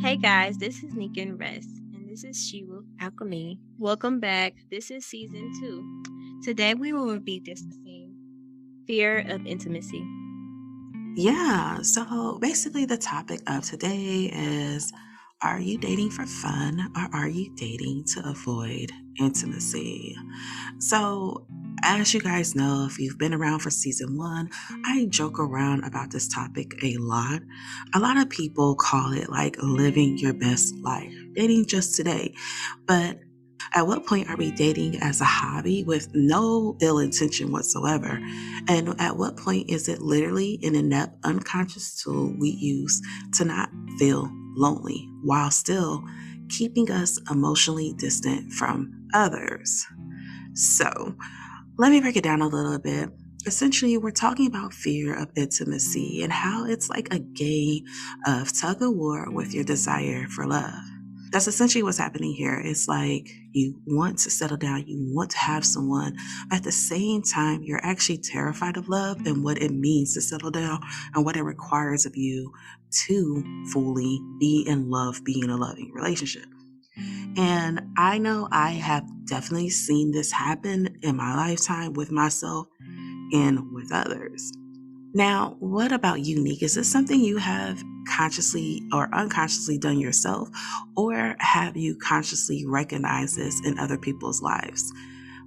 Hey guys, this is Nika and Rest, and this is Sheila Alchemy. Welcome back. This is season 2. Today we will be discussing fear of intimacy. Yeah, so basically, the topic of today is, are you dating for fun or are you dating to avoid intimacy? So, as you guys know, if you've been around for season 1, I joke around about this topic a lot. A lot of people call it like living your best life, dating just today. But at what point are we dating as a hobby with no ill intention whatsoever? And at what point is it literally an inept, unconscious tool we use to not feel lonely while still keeping us emotionally distant from others? So, let me break it down a little bit. Essentially, we're talking about fear of intimacy and how it's like a game of tug of war with your desire for love. That's essentially what's happening here. It's like you want to settle down, you want to have someone, but at the same time, you're actually terrified of love and what it means to settle down and what it requires of you to fully be in love, be in a loving relationship. And I know I have definitely seen this happen in my lifetime with myself and with others. Now, what about you, Nick? Is this something you have consciously or unconsciously done yourself, or have you consciously recognized this in other people's lives?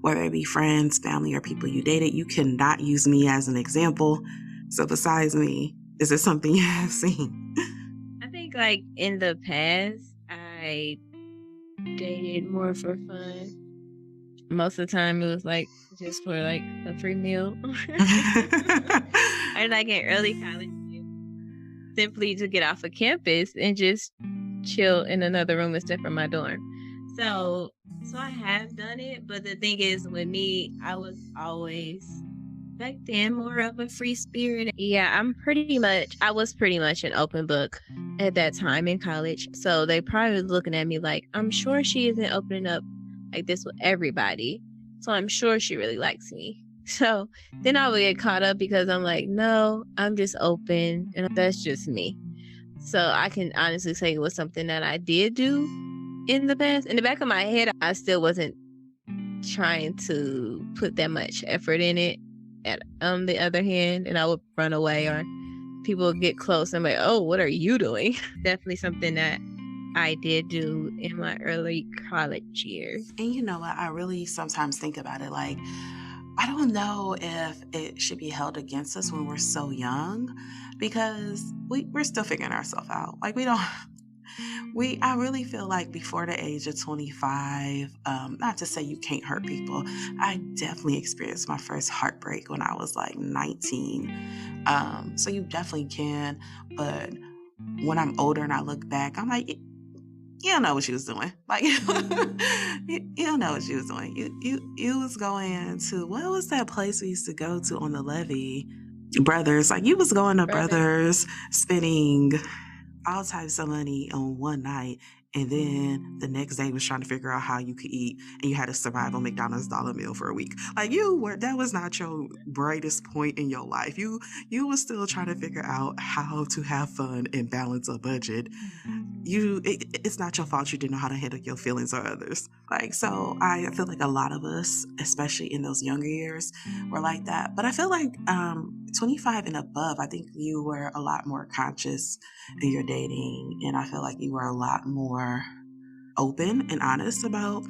Whether it be friends, family, or people you dated, you cannot use me as an example. So, besides me, is this something you have seen? I think like in the past, I dated more for fun. Most of the time it was like just for like a free meal. Or like in early college, simply to get off of campus and just chill in another room instead from my dorm. So I have done it, but the thing is with me, I was always back then more of a free spirit. Yeah, I was pretty much an open book at that time in college. So they probably was looking at me like, I'm sure she isn't opening up like this with everybody. So I'm sure she really likes me. So then I would get caught up because I'm like, no, I'm just open and that's just me. So I can honestly say it was something that I did do in the past. In the back of my head, I still wasn't trying to put that much effort in it. At on the other hand, and I would run away or people would get close and be like, oh, what are you doing? Definitely something that I did do in my early college years. And you know what? I really sometimes think about it like, I don't know if it should be held against us when we're so young because we're still figuring ourselves out. Like, I really feel like before the age of 25, not to say you can't hurt people, I definitely experienced my first heartbreak when I was like 19. So you definitely can. But when I'm older and I look back, I'm like, you don't know what she was doing. Like, you don't know what she was doing. You was going to, what was that place we used to go to on the levee? Brothers. Like, you was going to Brothers, spending all types of money on one night, and then the next day was trying to figure out how you could eat, and you had to survive on McDonald's dollar meal for a week. Like, that was not your brightest point in your life. You were still trying to figure out how to have fun and balance a budget. It's not your fault you didn't know how to handle your feelings or others. Like, so I feel like a lot of us, especially in those younger years, were like that. But I feel like 25 and above, I think you were a lot more conscious in your dating, and I feel like you were a lot more open and honest about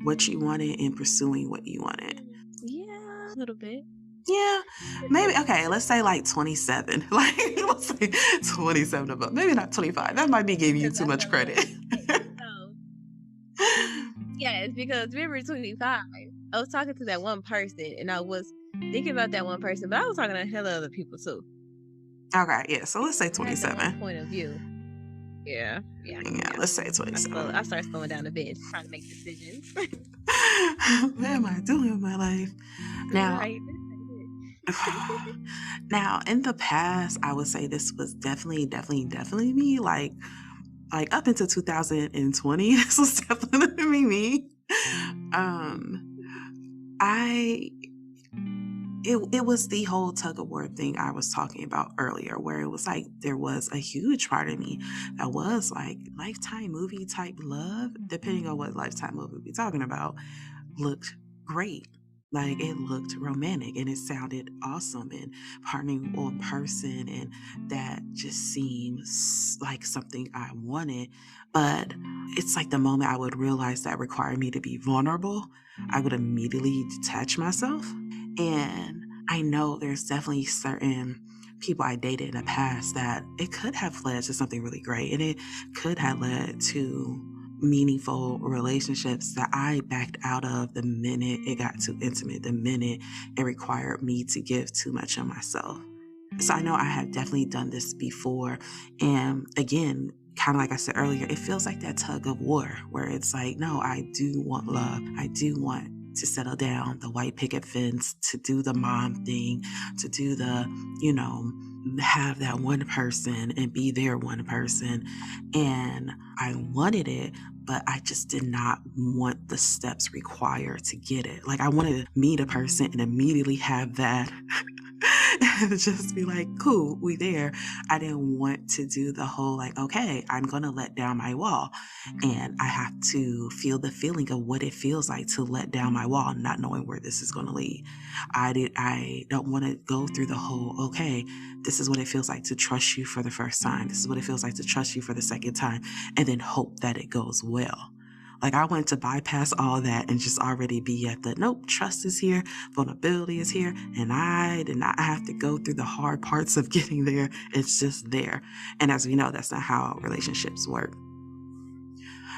what you wanted and pursuing what you wanted. Yeah, a little bit. Yeah, maybe. Okay, let's say like 27. Like, let's say 27 above. Maybe not 25. That might be giving you too much credit. So, yes, because remember 25, I was talking to that one person and I was thinking about that one person, but I was talking to hell of other people too. Okay, yeah, so let's say 27. Point of view. Yeah, let's say 27. I start slowing down a bit, trying to make decisions. What am I doing with my life? Now, Right. now, in the past, I would say this was definitely me. Like up until 2020, this was definitely me. it was the whole tug of war thing I was talking about earlier, where it was like there was a huge part of me that was like Lifetime movie type love, depending on what Lifetime movie we're talking about, looked great. Like it looked romantic and it sounded awesome and partnering on person, and that just seems like something I wanted. But it's like the moment I would realize that required me to be vulnerable, I would immediately detach myself. And I know there's definitely certain people I dated in the past that it could have led to something really great, and it could have led to meaningful relationships that I backed out of the minute it got too intimate, the minute it required me to give too much of myself. So I know I have definitely done this before. And again, kind of like I said earlier, it feels like that tug of war where it's like, no, I do want love. I do want to settle down, the white picket fence, to do the mom thing, to do the, you know, have that one person and be their one person. And I wanted it, but I just did not want the steps required to get it. Like I wanted to meet a person and immediately have that and just be like, cool, we there. I didn't want to do the whole like, okay, I'm gonna let down my wall. And I have to feel the feeling of what it feels like to let down my wall, not knowing where this is gonna lead. I don't want to go through the whole, okay, this is what it feels like to trust you for the first time. This is what it feels like to trust you for the second time, and then hope that it goes well. Like I wanted to bypass all that and just already be at the nope, trust is here, vulnerability is here, and I did not have to go through the hard parts of getting there. It's just there. And as we know, that's not how relationships work.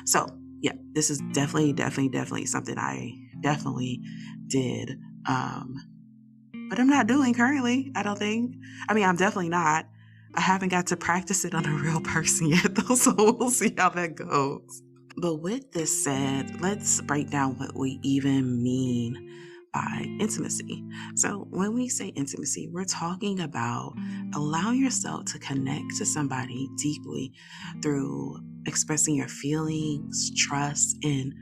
So yeah, this is definitely something I definitely did. But I'm not doing currently, I don't think. I mean, I'm definitely not. I haven't got to practice it on a real person yet, though, so we'll see how that goes. But with this said, let's break down what we even mean by intimacy. So, when we say intimacy, we're talking about allowing yourself to connect to somebody deeply through expressing your feelings, trust, and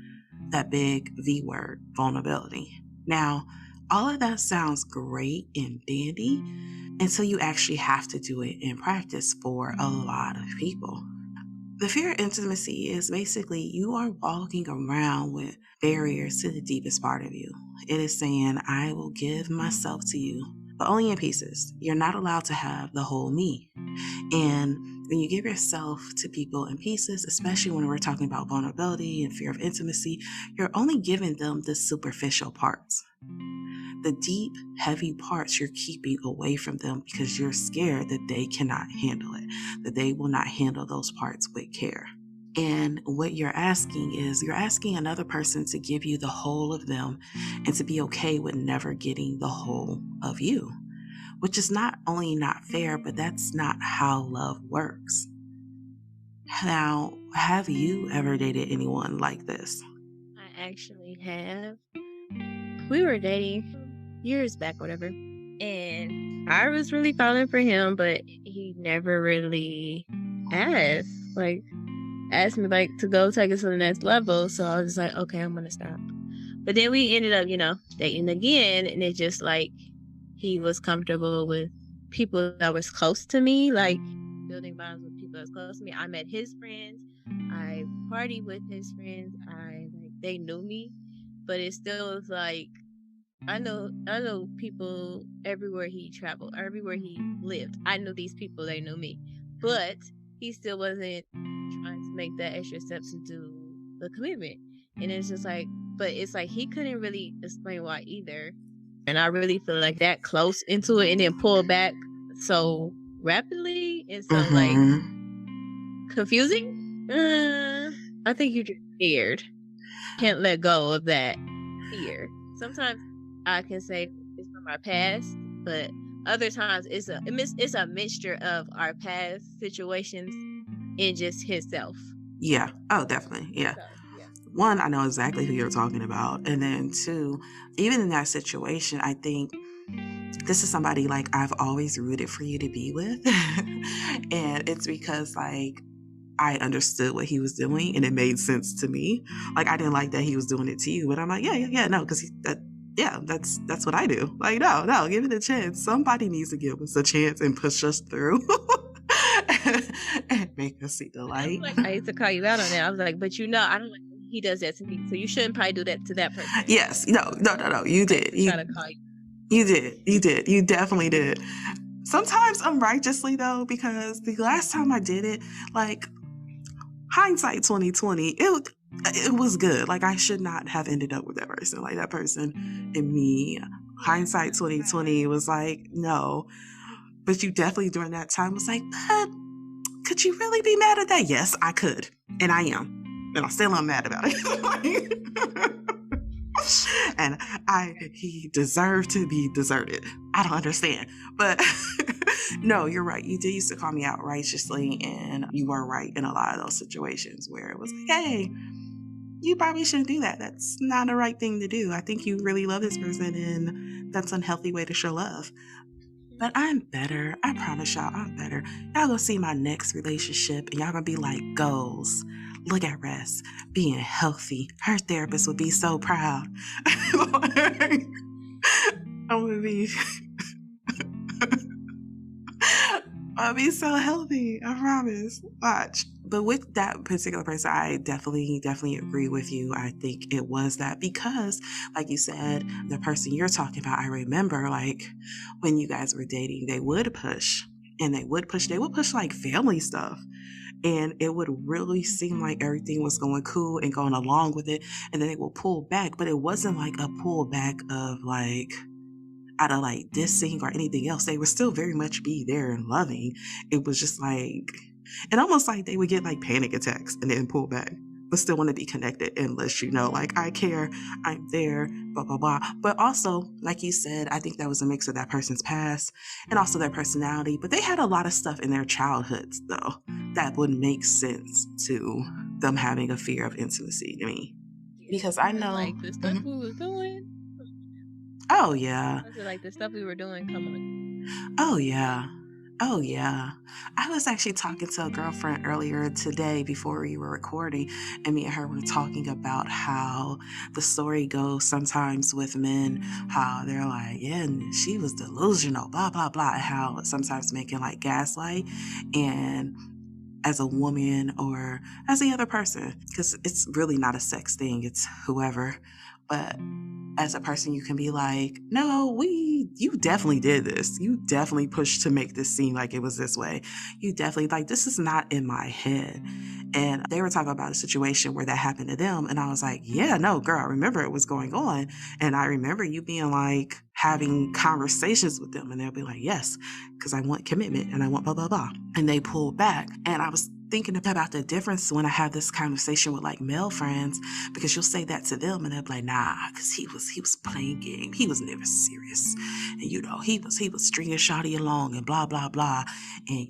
that big V word, vulnerability. Now, all of that sounds great and dandy until you actually have to do it in practice for a lot of people. The fear of intimacy is basically you are walking around with barriers to the deepest part of you. It is saying, I will give myself to you, but only in pieces. You're not allowed to have the whole me. And when you give yourself to people in pieces, especially when we're talking about vulnerability and fear of intimacy, you're only giving them the superficial parts. The deep, heavy parts you're keeping away from them because you're scared that they cannot handle it, that they will not handle those parts with care. And what you're asking is you're asking another person to give you the whole of them and to be okay with never getting the whole of you, which is not only not fair, but that's not how love works. Now, have you ever dated anyone like this? I actually have. We were dating years back, whatever. And I was really falling for him, but he never really asked. Like, asked me like to go take it to the next level. So I was just like, okay, I'm gonna stop. But then we ended up, dating again, and it just like he was comfortable with people that was close to me, like building bonds with people that's close to me. I met his friends. I partied with his friends. They knew me, but it still was like I know people everywhere he traveled, everywhere he lived. I knew these people, they knew me. But he still wasn't trying to make that extra steps to do the commitment. And it's just like, but it's like he couldn't really explain why either. And I really feel like that close into it and then pull back so rapidly and so like confusing. I think you're just scared. Can't let go of that fear. Sometimes I can say it's from our past, but other times it's a mixture of our past situations and just himself. Yeah. Oh, definitely. Yeah. So yeah. One, I know exactly who you're talking about. And then two, even in that situation, I think this is somebody like I've always rooted for you to be with. And it's because like I understood what he was doing and it made sense to me. Like I didn't like that he was doing it to you, but I'm like, yeah, no, because yeah, that's what I do. Like, no, give it a chance. Somebody needs to give us a chance and push us through and make us see the And I was light. like, I used to call you out on that. I was like, but I don't like when he does that to me. So you shouldn't probably do that to that person. Yes, no. You I used did. to try to call you. You did. You did. You definitely did. Sometimes unrighteously though, because the last time I did it, like hindsight 2020, it was good. Like I should not have ended up with that person. Like that person and me. Yeah. Hindsight 2020 was like, no. But you definitely during that time was like, but could you really be mad at that? Yes, I could. And I am. And I still am mad about it. And he deserved to be deserted. I don't understand. But no, you're right. You did used to call me out righteously, and you were right in a lot of those situations where it was like, hey, you probably shouldn't do that. That's not the right thing to do. I think you really love this person, and that's an unhealthy way to show love. But I'm better. I promise y'all, I'm better. Y'all gonna see my next relationship and y'all gonna be like, goals. Look at Rest being healthy. Her therapist would be so proud. I'm gonna be I'll be so healthy. I promise. Watch. But with that particular person, I definitely agree with you. I think it was that because, like you said, the person you're talking about, I remember like when you guys were dating, they would push and they would push like family stuff. And it would really seem like everything was going cool and going along with it. And then they will pull back, but it wasn't like a pullback of like, out of like dissing or anything else. They would still very much be there and loving. It was just like, and almost like they would get like panic attacks and then pull back, but still want to be connected and let you know, like, I care, I'm there, blah, blah, blah. But also, like you said, I think that was a mix of that person's past and also their personality. But they had a lot of stuff in their childhoods, though, that would make sense to them having a fear of intimacy to me. Because I know. Like the stuff we was doing. Oh, yeah. Was it like the stuff we were doing? Come on. Oh, yeah. Oh, yeah. I was actually talking to a girlfriend earlier today before we were recording, and me and her were talking about how the story goes sometimes with men, how they're like, yeah, and she was delusional, blah, blah, blah, and how sometimes men can like gaslight, and as a woman or as the other person, because it's really not a sex thing, it's whoever, but as a person, you can be like, no, you definitely did this. You definitely pushed to make this seem like it was this way. You definitely, like, this is not in my head. And they were talking about a situation where that happened to them. And I was like, yeah, no, girl, I remember it was going on. And I remember you being like, having conversations with them. And they'll be like, yes, because I want commitment and I want blah, blah, blah. And they pull back. And I was thinking about the difference when I have this conversation with like male friends, because you'll say that to them and they'll be like, nah, because he was playing game. He was never serious. And he was stringing shawty along and blah, blah, blah. And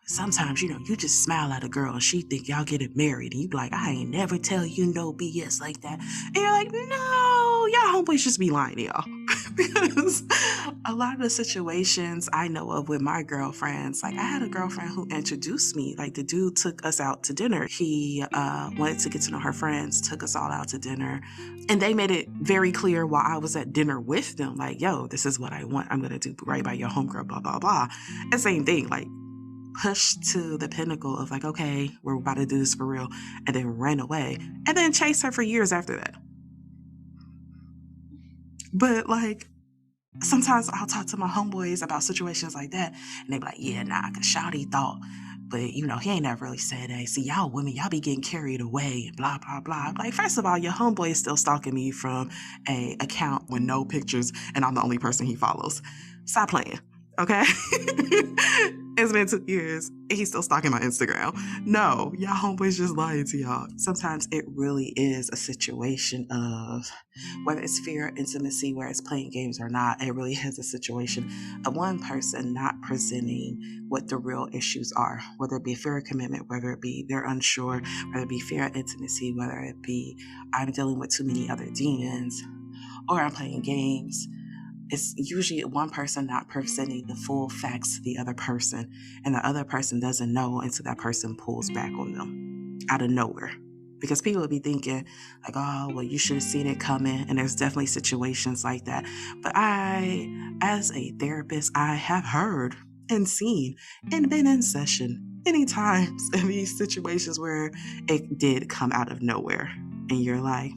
sometimes, you just smile at a girl and she think y'all getting married and you be like, I ain't never tell you no BS like that. And you're like, no, y'all homeboys just be lying to y'all. Because a lot of the situations I know of with my girlfriends, like I had a girlfriend who introduced me, like the dude took us out to dinner. He wanted to get to know her friends, took us all out to dinner. And they made it very clear while I was at dinner with them, like, yo, this is what I want. I'm going to do right by your homegirl, blah, blah, blah. And same thing, like pushed to the pinnacle of like, okay, we're about to do this for real. And then ran away and then chased her for years after that. But like, sometimes I'll talk to my homeboys about situations like that, and they be like, yeah, nah, because Shawty thought, but he ain't never really said that. See, y'all women, y'all be getting carried away and blah, blah, blah. Like, first of all, your homeboy is still stalking me from a account with no pictures, and I'm the only person he follows. Stop playing, okay? It's been 2 years, and he's still stalking my Instagram. No, y'all homeboys just lying to y'all. Sometimes it really is a situation of, whether it's fear of intimacy, where it's playing games or not, it really is a situation of one person not presenting what the real issues are, whether it be fear of commitment, whether it be they're unsure, whether it be fear of intimacy, whether it be I'm dealing with too many other demons, or I'm playing games. It's usually one person not presenting the full facts to the other person, and the other person doesn't know until that person pulls back on them out of nowhere, because people would be thinking like, oh, well, you should have seen it coming. And there's definitely situations like that. But as a therapist, I have heard and seen and been in session many times in these situations where it did come out of nowhere. And you're like,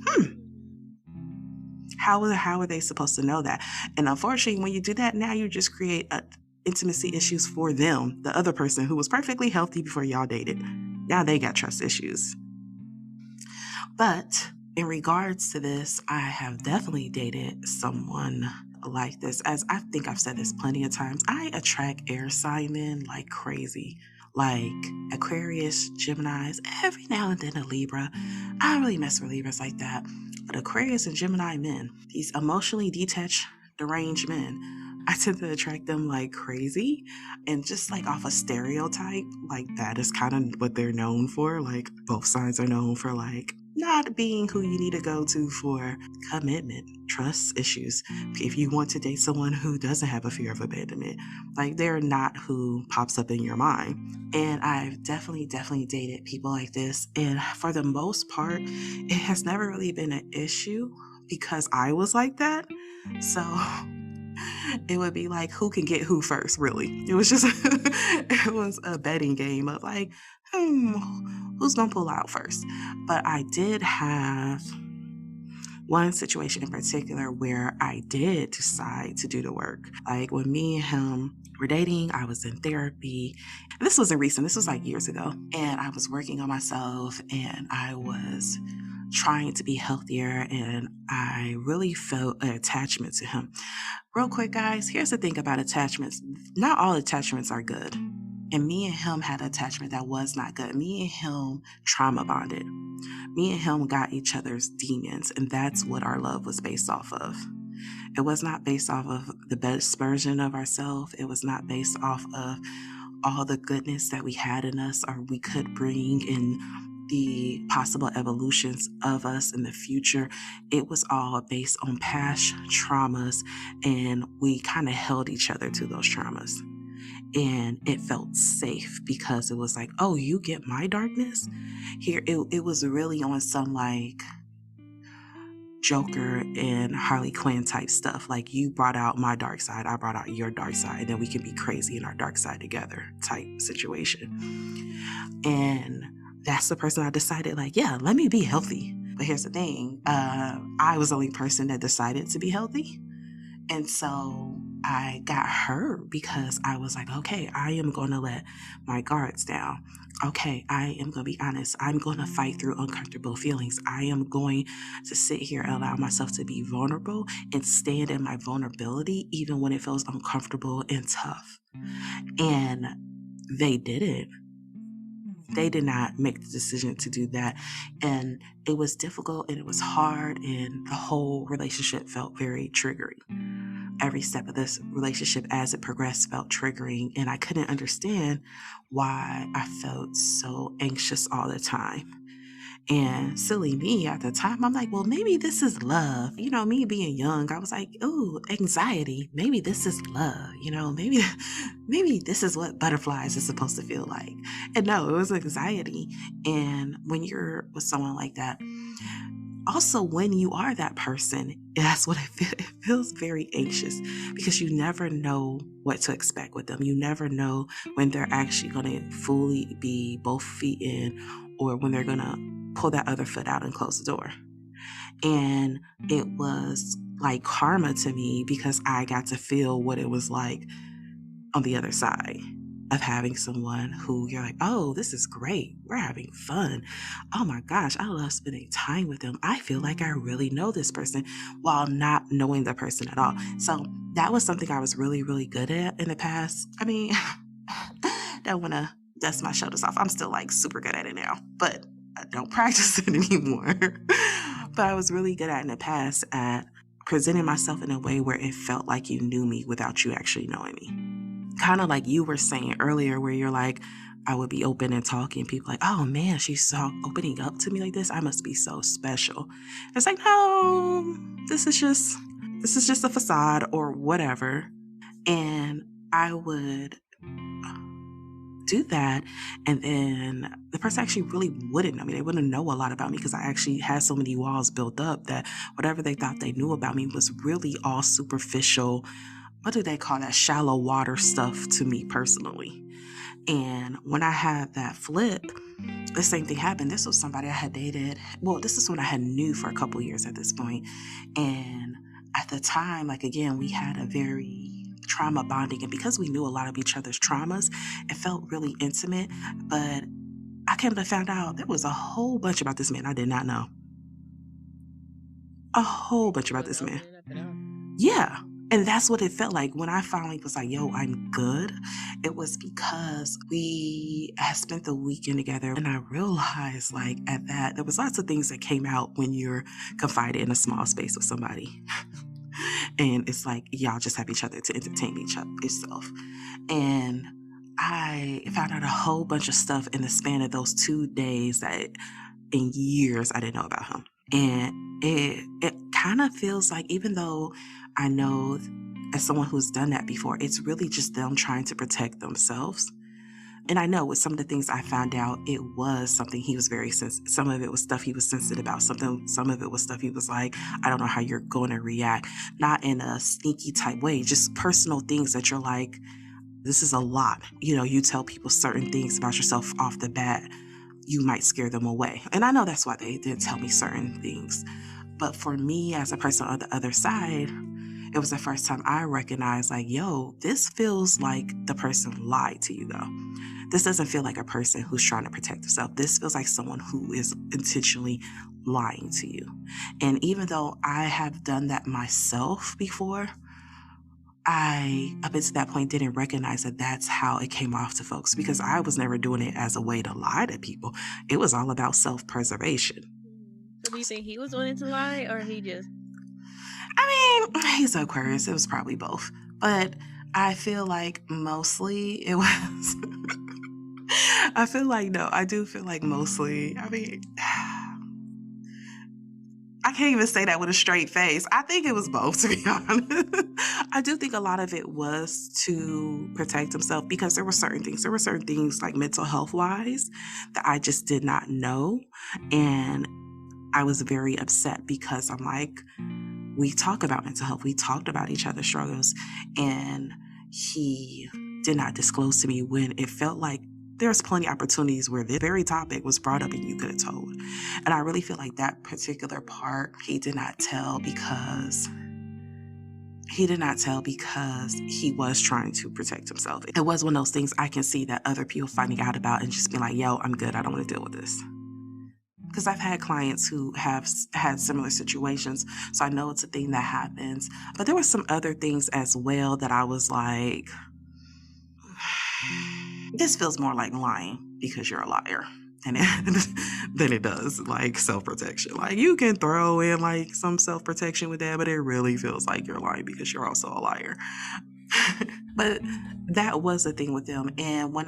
how are they supposed to know that? And unfortunately, when you do that, now you just create intimacy issues for them, the other person who was perfectly healthy before y'all dated. Now they got trust issues. But in regards to this, I have definitely dated someone like this. As I think I've said this plenty of times, I attract air sign men like crazy. Like Aquarius, Geminis, every now and then a Libra. I don't really mess with Libras like that. But Aquarius and Gemini men, these emotionally detached, deranged men, I tend to attract them like crazy. And just like off a stereotype, like that is kind of what they're known for. Like both sides are known for like not being who you need to go to for commitment, trust issues. If you want to date someone who doesn't have a fear of abandonment, like they're not who pops up in your mind. And I've definitely dated people like this. And for the most part, it has never really been an issue because I was like that. So it would be like who can get who first, really. It was just it was a betting game of like, who's gonna pull out first. But I did have one situation in particular where I did decide to do the work. Like when me and him were dating, I was in therapy. This wasn't recent, this was like years ago. And I was working on myself and I was trying to be healthier and I really felt an attachment to him. Real quick, guys, here's the thing about attachments. Not all attachments are good. And me and him had an attachment that was not good. Me and him trauma bonded. Me and him got each other's demons, and that's what our love was based off of. It was not based off of the best version of ourselves. It was not based off of all the goodness that we had in us or we could bring in the possible evolutions of us in the future. It was all based on past traumas, and we kind of held each other to those traumas. And it felt safe because it was like, oh, you get my darkness? Here, it was really on some like Joker and Harley Quinn type stuff. Like you brought out my dark side, I brought out your dark side, and then we can be crazy in our dark side together type situation. And that's the person I decided like, yeah, let me be healthy. But here's the thing. I was the only person that decided to be healthy. And so I got hurt because I was like, okay, I am going to let my guards down. Okay, I am going to be honest. I'm going to fight through uncomfortable feelings. I am going to sit here and allow myself to be vulnerable and stand in my vulnerability, even when it feels uncomfortable and tough. And they did it. They did not make the decision to do that. And it was difficult and it was hard. And the whole relationship felt very triggering. Every step of this relationship as it progressed felt triggering. And I couldn't understand why I felt so anxious all the time. And silly me at the time, I'm like, well, maybe this is love. You know, me being young, I was like, ooh, anxiety. Maybe this is love. You know, maybe this is what butterflies is supposed to feel like. And no, it was anxiety. And when you're with someone like that, also when you are that person, that's what it feels very anxious because you never know what to expect with them. You never know when they're actually going to fully be both feet in or when they're going to pull that other foot out and close the door. And it was like karma to me because I got to feel what it was like on the other side of having someone who you're like, oh, this is great. We're having fun. Oh my gosh, I love spending time with them. I feel like I really know this person while not knowing the person at all. So that was something I was really, really good at in the past. I mean, don't want to dust my shoulders off. I'm still like super good at it now, but I don't practice it anymore. But I was really good at in the past at presenting myself in a way where it felt like you knew me without you actually knowing me. Kind of like you were saying earlier where you're like, I would be open and talking. People like, oh man, she's so opening up to me like this. I must be so special. It's like, no, this is just a facade or whatever. And I would do that. And then the person actually really wouldn't know me. They wouldn't know a lot about me because I actually had so many walls built up that whatever they thought they knew about me was really all superficial. What do they call that? Shallow water stuff to me personally. And when I had that flip, the same thing happened. This was somebody I had dated. Well, this is when I had knew for a couple years at this point. And at the time, like again, we had a very trauma bonding. And because we knew a lot of each other's traumas, it felt really intimate. But I came to find out there was a whole bunch about this man I did not know. A whole bunch He about wasn't this man. opening up at all. Yeah. And that's what it felt like when I finally was like, yo, I'm good. It was because we had spent the weekend together. And I realized, like, at that, there was lots of things that came out when you're confided in a small space with somebody. And it's like, y'all just have each other to entertain each other yourself. And I found out a whole bunch of stuff in the span of those 2 days that in years I didn't know about him. And it kind of feels like, even though I know as someone who's done that before, it's really just them trying to protect themselves. And I know with some of the things I found out, it was something he was very sensitive. Some of it was stuff he was sensitive about. Some of it was stuff he was like, I don't know how you're going to react. Not in a sneaky type way, just personal things that you're like, this is a lot. You tell people certain things about yourself off the bat, you might scare them away. And I know that's why they didn't tell me certain things. But for me, as a person on the other side, it was the first time I recognized, like, yo, this feels like the person lied to you, though. This doesn't feel like a person who's trying to protect themselves. This feels like someone who is intentionally lying to you. And even though I have done that myself before, I, up until that point, didn't recognize that that's how it came off to folks because I was never doing it as a way to lie to people. It was all about self-preservation. So do you think he was wanting to lie, or he just? I mean, he's Aquarius. It was probably both. But I feel like mostly it was. I feel like, no, I do feel like mostly, I mean, I can't even say that with a straight face. I think it was both, to be honest. I do think a lot of it was to protect himself because there were certain things. There were certain things like mental health wise that I just did not know. And I was very upset because I'm like, we talk about mental health. We talked about each other's struggles. And he did not disclose to me when it felt like there's plenty of opportunities where this very topic was brought up and you could have told. And I really feel like that particular part he did not tell because he was trying to protect himself. It was one of those things I can see that other people finding out about and just being like, yo, I'm good. I don't want to deal with this. Because I've had clients who have had similar situations. So I know it's a thing that happens. But there were some other things as well that I was like, this feels more like lying because you're a liar than it does like self-protection. Like you can throw in like some self-protection with that, but it really feels like you're lying because you're also a liar. But that was the thing with them. And when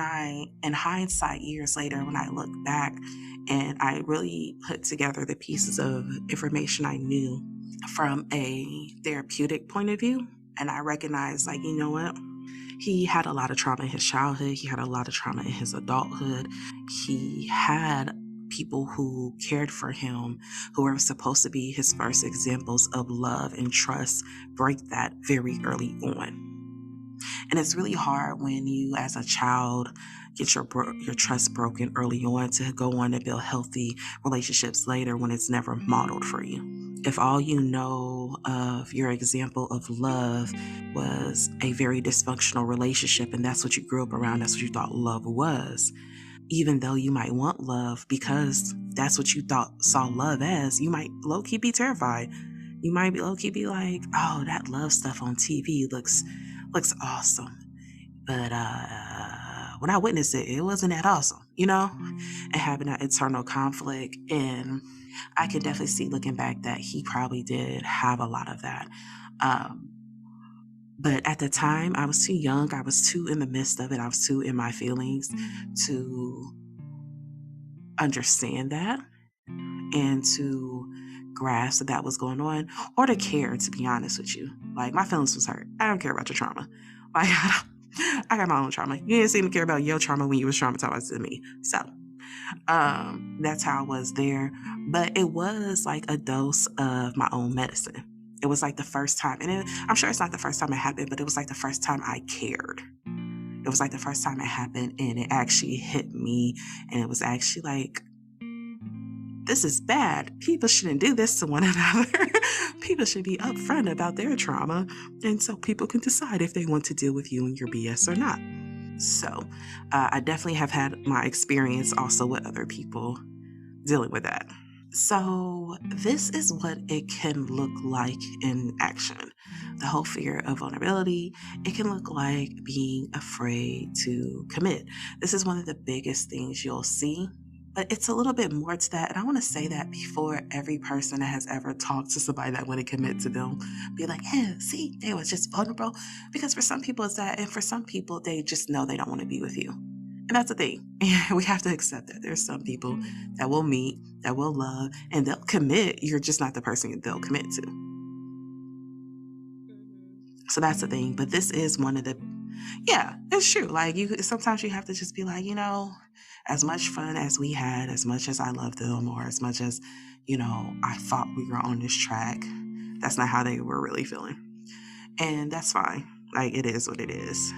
in hindsight, years later, when I look back and I really put together the pieces of information I knew from a therapeutic point of view, and I recognized, like, you know what? He had a lot of trauma in his childhood. He had a lot of trauma in his adulthood. He had people who cared for him, who were supposed to be his first examples of love and trust, break that very early on. And it's really hard when you, as a child, get your trust broken early on to go on to build healthy relationships later when it's never modeled for you. If all you know of your example of love was a very dysfunctional relationship and that's what you grew up around, that's what you thought love was, even though you might want love because that's what you saw love as, you might low-key be terrified. You might be low-key be like, oh, that love stuff on TV looks awesome. But when I witnessed it, it wasn't that awesome, and having that internal conflict. And I can definitely see looking back that he probably did have a lot of that. But at the time, I was too young. I was too in the midst of it. I was too in my feelings to understand that and to grasp that was going on or to care, to be honest with you. Like, my feelings was hurt. I don't care about your trauma. Like, I got my own trauma. You didn't seem to care about your trauma when you was traumatized to me. So that's how I was there. But it was like a dose of my own medicine. It was like the first time, and I'm sure it's not the first time it happened, but it was like the first time I cared. It was like the first time it happened, and it actually hit me, and it was actually like, this is bad. People shouldn't do this to one another. People should be upfront about their trauma, and so people can decide if they want to deal with you and your BS or not. So I definitely have had my experience also with other people dealing with that. So, this is what it can look like in action. The whole fear of vulnerability, it can look like being afraid to commit. This is one of the biggest things you'll see, but it's a little bit more to that. And I want to say that before every person that has ever talked to somebody that want to commit to them, be like, yeah, see, they were just vulnerable. Because for some people, it's that. And for some people, they just know they don't want to be with you. And that's the thing. We have to accept that there's some people that will meet, that will love, and they'll commit. You're just not the person they'll commit to. So that's the thing. But this is one of the, yeah, it's true. Like sometimes you have to just be like, as much fun as we had, as much as I loved them, or as much as, I thought we were on this track, that's not how they were really feeling. And that's fine. Like, it is what it is.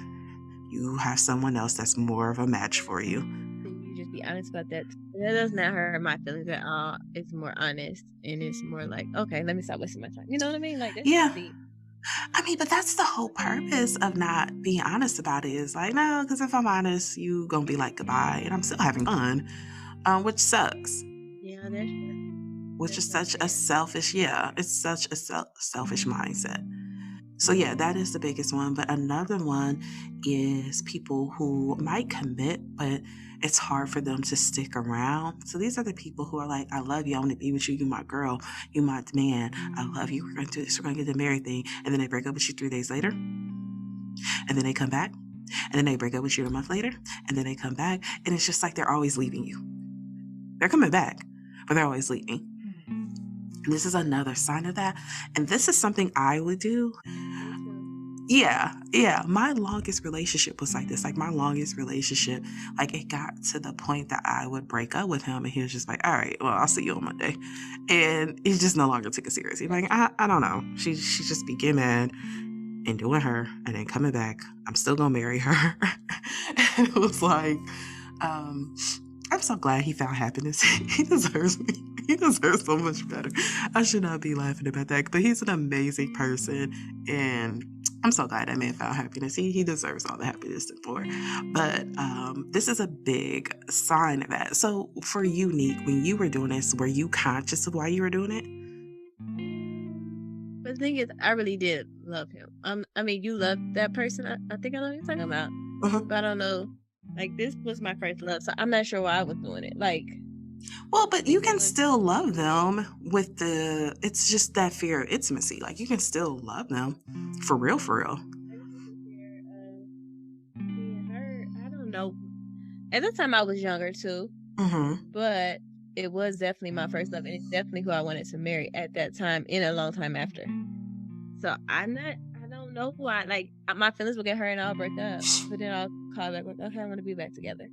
You have someone else that's more of a match for you. You just be honest about that. That does not hurt my feelings at all. It's more honest, and it's more like, okay, let me stop wasting my time. You know what I mean? Like, that's Yeah. deep. I mean, but that's the whole purpose of not being honest about it, is like, no, because if I'm honest, you gonna be like, goodbye, and I'm still having fun, which sucks. Yeah, that's true. Which That's is not such a fair. selfish, it's such a selfish mindset. So yeah, that is the biggest one. But another one is people who might commit, but it's hard for them to stick around. So these are the people who are like, I love you, I want to be with you, you my girl, you my man, I love you, we're going to do this, we're going to get the married thing. And then they break up with you 3 days later. And then they come back. And then they break up with you a month later. And then they come back. And it's just like they're always leaving you. They're coming back, but they're always leaving. And this is another sign of that. And this is something I would do. Yeah. My longest relationship was like this. Like, my longest relationship, like, it got to the point that I would break up with him, and he was just like, all right, well, I'll see you on Monday. And he just no longer took it seriously. Like, I don't know. She just be getting mad and doing her and then coming back. I'm still gonna marry her. And it was like, I'm so glad he found happiness. He deserves me. He deserves so much better. I should not be laughing about that, but he's an amazing person, and I'm so glad that man found happiness. He deserves all the happiness and more. But this is a big sign of that. So for you, Neek, when you were doing this, were you conscious of why you were doing it? But the thing is, I really did love him. I mean, you love that person. I think I know what you're talking about. But I don't know. Like, this was my first love, so I'm not sure why I was doing it. Like, well, but you can still love them with it's just that fear of intimacy. Like, you can still love them for real, for real. I don't know. At the time, I was younger too, but it was definitely my first love, and it's definitely who I wanted to marry at that time and a long time after. So I don't know why. Like, my feelings would get hurt and I'll break up, but then I'll call back, like, okay, I want to be back together.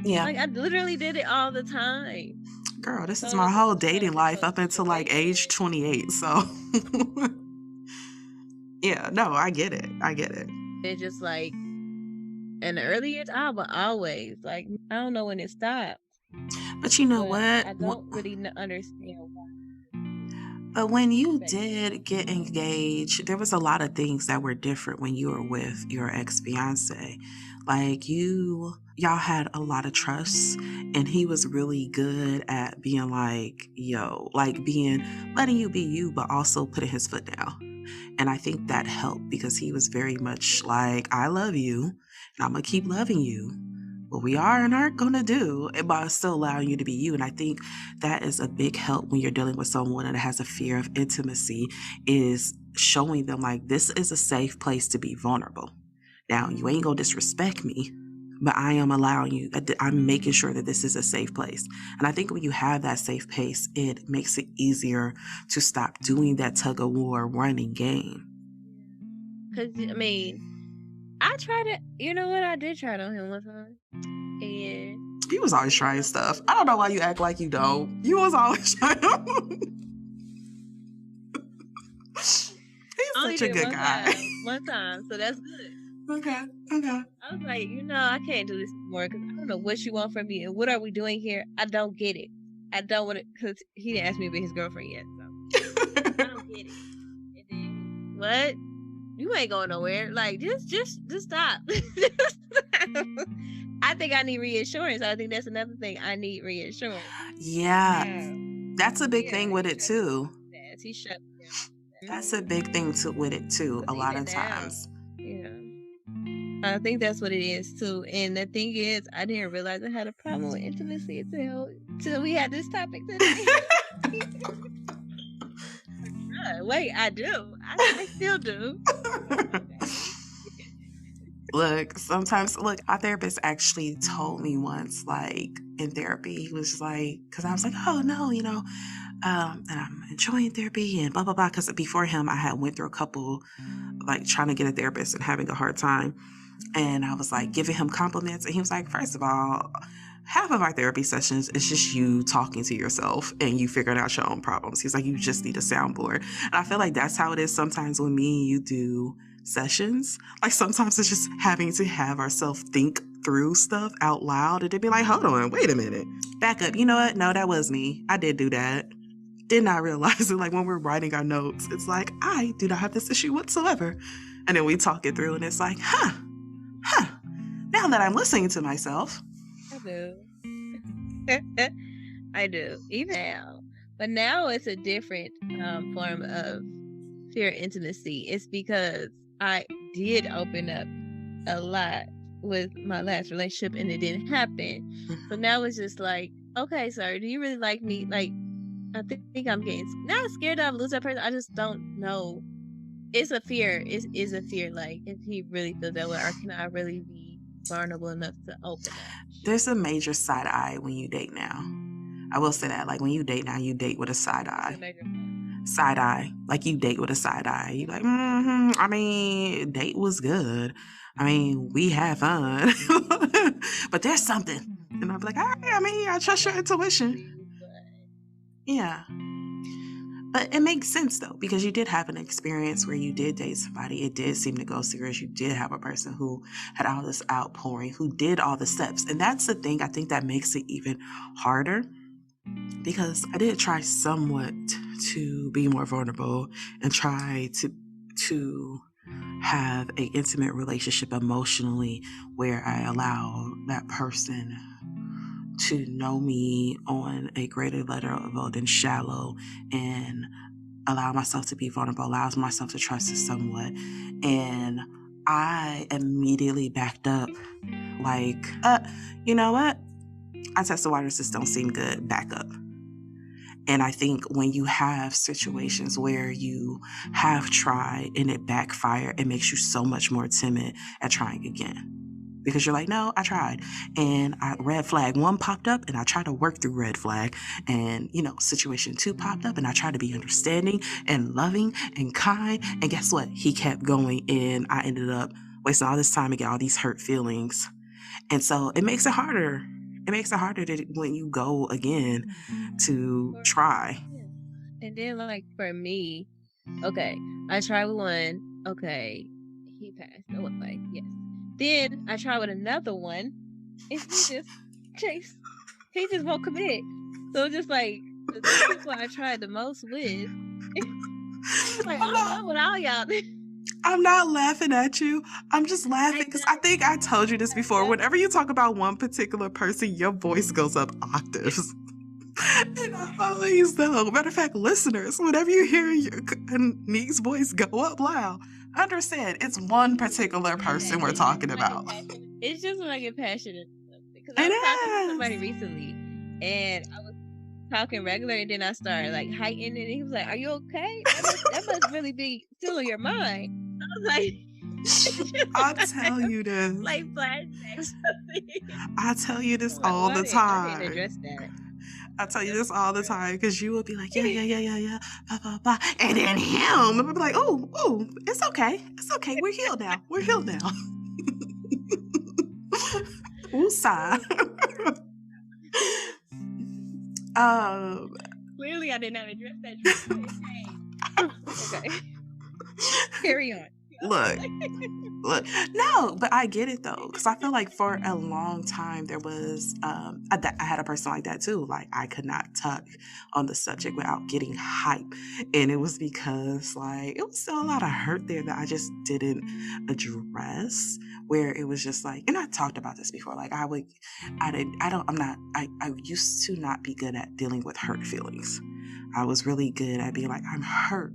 Yeah. Like, I literally did it all the time. Girl, this is my whole dating life up until like age 28. So yeah, no, I get it. It's just like, in the early years, I would always, like, I don't know when it stopped. But you know what? I don't really understand why. But when you did get engaged, there was a lot of things that were different when you were with your ex-fiance. Like, y'all had a lot of trust, and he was really good at being like, like letting you be you, but also putting his foot down. And I think that helped, because he was very much like, I love you, and I'm going to keep loving you. What we are and aren't going to do, but still allowing you to be you. And I think that is a big help when you're dealing with someone that has a fear of intimacy, is showing them, like, this is a safe place to be vulnerable. Now, you ain't going to disrespect me, but I am allowing you, I'm making sure that this is a safe place. And I think when you have that safe place, it makes it easier to stop doing that tug of war running game. Because, I mean, I tried it. You know what? I did try it on him one time. And You was always trying stuff. I don't know why you act like you don't. You was always trying. He's only such a did good guy. one time, so that's good. Okay. I was like, I can't do this anymore because I don't know what you want from me and what are we doing here? I don't get it. I don't want it because he didn't ask me to be his girlfriend yet, so I don't get it. And then what? You ain't going nowhere. Like just stop. I think I need reassurance. I think that's another thing. I need reassurance. Yeah. That's a big thing with it too. He shut me down. That's a big thing with it too. A lot of times. Yeah. I think that's what it is too. And the thing is, I didn't realize I had a problem with intimacy until we had this topic today. Wait, I do. I still do. Look, sometimes, our therapist actually told me once, like in therapy, he was just like, because I was like, oh no, and I'm enjoying therapy and blah, blah, blah. Because before him, I had went through a couple, like trying to get a therapist and having a hard time. And I was like giving him compliments. And he was like, first of all, half of our therapy sessions is just you talking to yourself and you figuring out your own problems. He's like, you just need a soundboard. And I feel like that's how it is sometimes when me and you do sessions. Like sometimes it's just having to have ourselves think through stuff out loud and then be like, hold on, wait a minute. Back up. You know what? No, that was me. I did do that. Did not realize it. Like when we're writing our notes, it's like, I do not have this issue whatsoever. And then we talk it through and it's like, now that I'm listening to myself. I do. I do. Even now. But now it's a different form of fear intimacy. It's because I did open up a lot with my last relationship and it didn't happen. So now it's just like, okay, sir, do you really like me? Like, I think I'm getting not scared that I'm losing that person. I just don't know. It's a fear. It is a fear. Like, if he really feels that way, or can I really be vulnerable enough to open up? There's a major side eye when you date now. I will say that. Like, when you date now, you date with a side eye. Side eye. Like, you date with a side eye. You're like, I mean, date was good. I mean, we had fun. But there's something. And I'm like, I trust your intuition. Yeah. But it makes sense, though, because you did have an experience where you did date somebody. It did seem to go serious. You did have a person who had all this outpouring, who did all the steps. And that's the thing. I think that makes it even harder because I did try somewhat to be more vulnerable and try to have an intimate relationship emotionally where I allow that person to know me on a greater level than shallow and allow myself to be vulnerable, allows myself to trust it somewhat. And I immediately backed up like, you know what? I test the waters, this don't seem good, back up. And I think when you have situations where you have tried and it backfired, it makes you so much more timid at trying again. Because you're like, no, I tried. And red flag 1 popped up and I tried to work through red flag. And, situation 2 popped up and I tried to be understanding and loving and kind. And guess what? He kept going and I ended up wasting all this time and get all these hurt feelings. And so it makes it harder. It makes it harder when you go again to try. And then like for me, okay, I tried with one. Okay, he passed. Oh, like, yes. Then I tried with another one, and he just won't commit. So it's just like the two people I tried the most with. Like, I know what all y'all did. I'm not laughing at you. I'm just laughing because I think I told you this before. Whenever you talk about one particular person, your voice goes up octaves. And I always know. Matter of fact, listeners, whenever you hear your Nick's voice go up loud, understand it's one particular person we're talking about. It's just when I get passionate. Because I was talking to somebody recently, and I was talking regular, and then I started like heightening, and he was like, "Are you okay? That must really be still in your mind." I was like, "I'll tell you this." Like flashbacks. I tell you this all the time. I didn't address that. I tell you this all the time because you will be like, yeah, blah, blah, blah. And then him, and I'll be like, oh, it's okay. It's okay. We're healed now. Woosah. um, Clearly, I did not address that trauma. Okay, carry on. look, look, no, but I get it though, because I feel like for a long time there was, I had a person like that too. Like I could not talk on the subject without getting hype, and it was because like it was still a lot of hurt there that I just didn't address. Where it was just like, and I talked about this before. Like I didn't, I don't, I'm not, I used to not be good at dealing with hurt feelings. I was really good at being like, I'm hurt.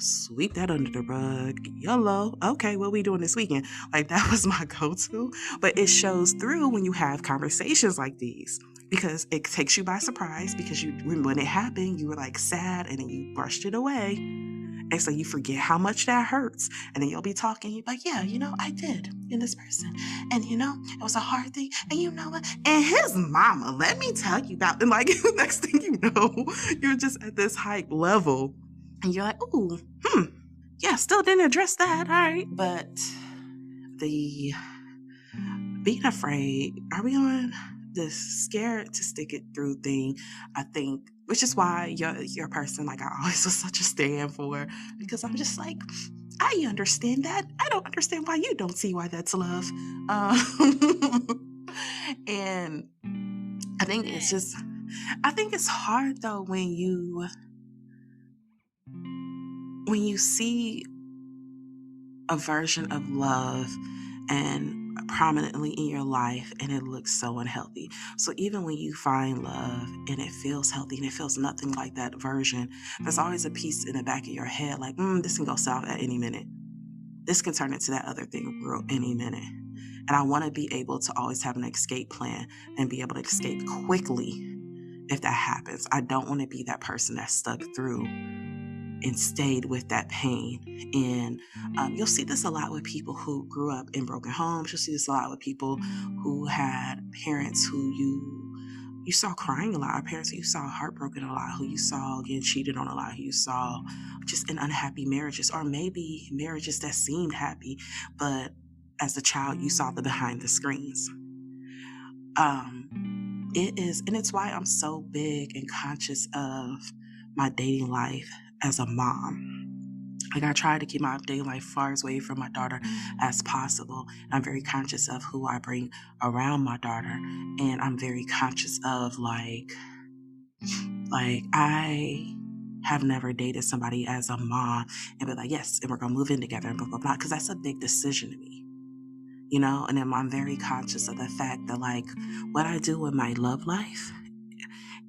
Sweep that under the rug. YOLO. Okay, what we doing this weekend? Like that was my go-to. But it shows through when you have conversations like these because it takes you by surprise because when it happened, you were like sad and then you brushed it away. And so you forget how much that hurts. And then you'll be talking, you're like, yeah, I did in this person. And it was a hard thing. And you know what? And his mama, let me tell you about, and like the next thing you know, you're just at this hype level. And you're like, ooh, yeah, still didn't address that. All right. But the being afraid, are we on the scared to stick it through thing? I think, which is why you're a person like I always was such a stand for, because I'm just like, I understand that. I don't understand why you don't see why that's love. And I think it's hard though when you see a version of love and prominently in your life and it looks so unhealthy. So even when you find love and it feels healthy and it feels nothing like that version, there's always a piece in the back of your head like, this can go south at any minute. This can turn into that other thing real any minute. And I want to be able to always have an escape plan and be able to escape quickly if that happens. I don't want to be that person that's stuck through and stayed with that pain. And you'll see this a lot with people who grew up in broken homes. You'll see this a lot with people who had parents who you saw crying a lot, or parents who you saw heartbroken a lot, who you saw getting cheated on a lot, who you saw just in unhappy marriages, or maybe marriages that seemed happy, but as a child you saw the behind the screens. And it's why I'm so big and conscious of my dating life as a mom. Like I try to keep my dating life far away from my daughter as possible. And I'm very conscious of who I bring around my daughter. And I'm very conscious of like I have never dated somebody as a mom and be like, yes, and we're gonna move in together and blah, blah, blah. Cause that's a big decision to me. And then I'm very conscious of the fact that like what I do in my love life,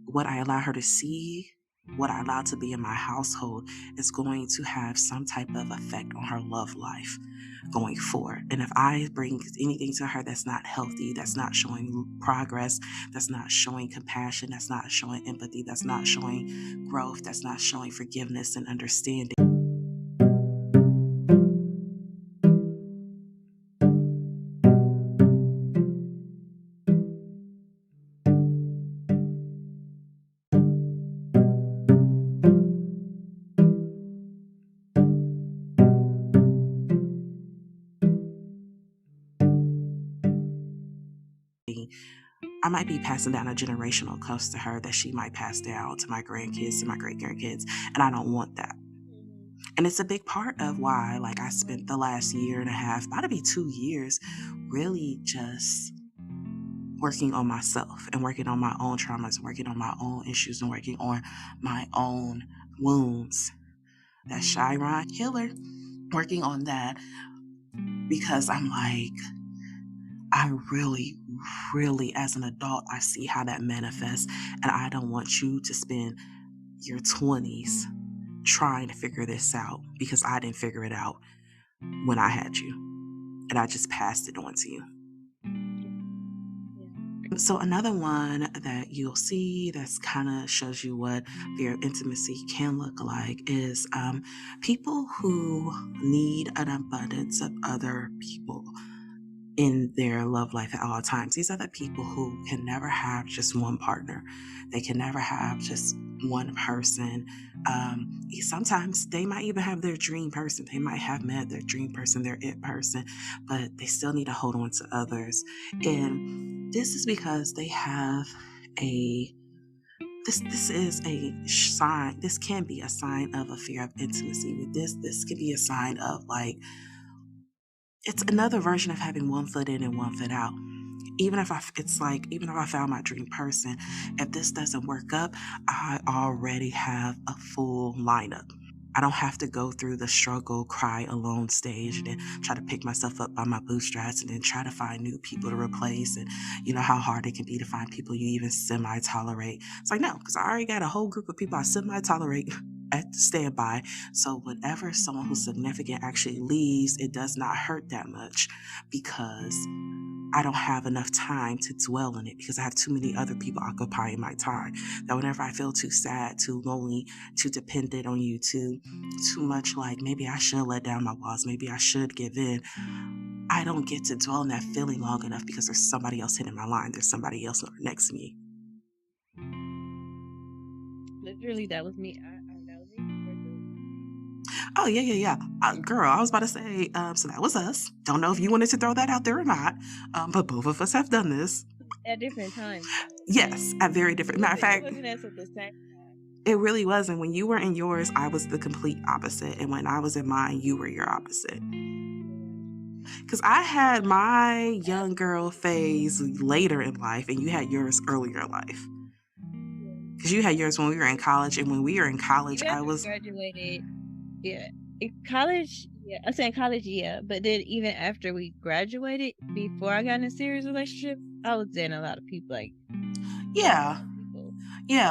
what I allow her to see, what I allow to be in my household is going to have some type of effect on her love life going forward. And if I bring anything to her that's not healthy, that's not showing progress, that's not showing compassion, that's not showing empathy, that's not showing growth, that's not showing forgiveness and understanding, I might be passing down a generational curse to her that she might pass down to my grandkids, to my great grandkids, and I don't want that. And it's a big part of why, like, I spent the last year and a half, about to be 2 years, really just working on myself and working on my own traumas, working on my own issues, and working on my own wounds. That's Chiron Healer, working on that because I'm like, I really, really, as an adult, I see how that manifests. And I don't want you to spend your 20s trying to figure this out because I didn't figure it out when I had you. And I just passed it on to you. So another one that you'll see that's kind of shows you what fear of intimacy can look like is people who need an abundance of other people in their love life at all times. These are the people who can never have just one partner. They can never have just one person. Sometimes they might even have their dream person. They might have met their dream person, their it person, but they still need to hold on to others. And this is because they have a this is a sign. This can be a sign of a fear of intimacy. With this can be a sign of like it's another version of having one foot in and one foot out. Even if I found my dream person, if this doesn't work up, I already have a full lineup. I don't have to go through the struggle, cry alone stage and then try to pick myself up by my bootstraps and then try to find new people to replace. And you know how hard it can be to find people you even semi-tolerate. It's like, no, because I already got a whole group of people I semi-tolerate at the standby. So whenever someone who's significant actually leaves, it does not hurt that much because I don't have enough time to dwell in it because I have too many other people occupying my time. That whenever I feel too sad, too lonely, too dependent on you, too much like maybe I should let down my walls, maybe I should give in, I don't get to dwell in that feeling long enough because there's somebody else hitting my line. There's somebody else next to me. Literally, that was me. That was me. Oh, yeah. Girl, I was about to say, so that was us. Don't know if you wanted to throw that out there or not, but both of us have done this. At different times. Yes, at very different. Matter of fact, It wasn't at the same time. It really wasn't. When you were in yours, I was the complete opposite. And when I was in mine, you were your opposite. Because I had my young girl phase later in life, and you had yours earlier in life. Because you had yours when we were in college, and when we were in college, I was graduated. Yeah, in college. Yeah, I said in college. Yeah, but then even after we graduated, before I got in a serious relationship, I was dating a lot of people. Like, yeah.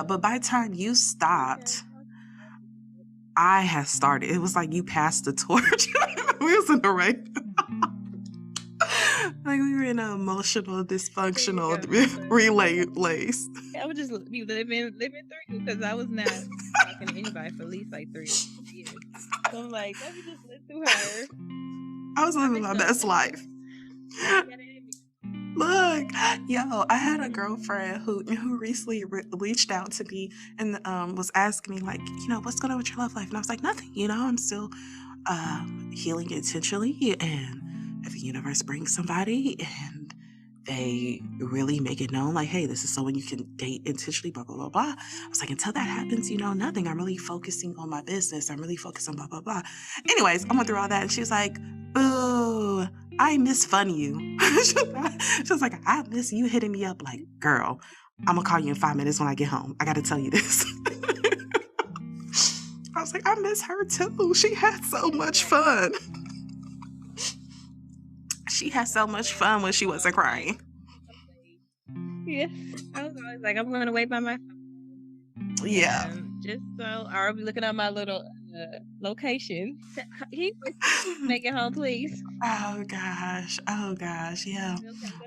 But by the time you stopped, I had started. It was like you passed the torch. We was in the right. Like we were in an emotional, dysfunctional relay place. I would just be living through you because I was not talking to anybody for at least like 3 years. So I'm like, let me just live through her. I was living my best life. Look, yo, I had a girlfriend who recently reached out to me and was asking me like, what's going on with your love life? And I was like, nothing. I'm still healing intentionally, and if the universe brings somebody and they really make it known like, hey, this is someone you can date intentionally, blah, blah, blah, blah. I was like, until that happens, nothing. I'm really focusing on my business. I'm really focused on blah, blah, blah. Anyways, I went through all that and she was like, ooh, I miss fun you. She was like, I miss you hitting me up like, girl, I'm gonna call you in 5 minutes when I get home. I gotta tell you this. I was like, I miss her too. She had so much fun. She had so much fun when she wasn't crying. Yeah, I was always like, I'm going to wait by my phone. Yeah. Just so I'll be looking at my little location. He make it home, please. Oh gosh, yeah.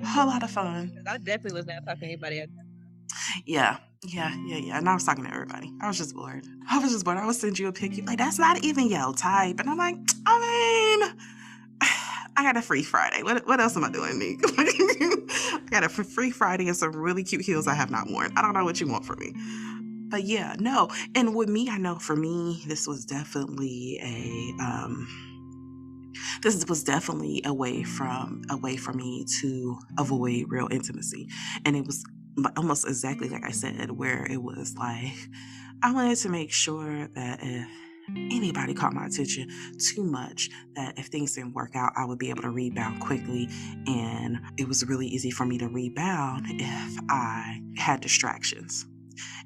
A whole lot of fun. I definitely was not talking to anybody else. Yeah. And I was talking to everybody. I was just bored. I would send you a pic. You're like, that's not even your type. And I'm like, I got a free Friday. What else am I doing, Nick? I got a free Friday and some really cute heels I have not worn. I don't know what you want from me. But yeah, no. And with me, I know for me, this was definitely a way for me to avoid real intimacy. And it was almost exactly like I said, where it was like, I wanted to make sure that if anybody caught my attention too much, that if things didn't work out, I would be able to rebound quickly. And it was really easy for me to rebound if I had distractions.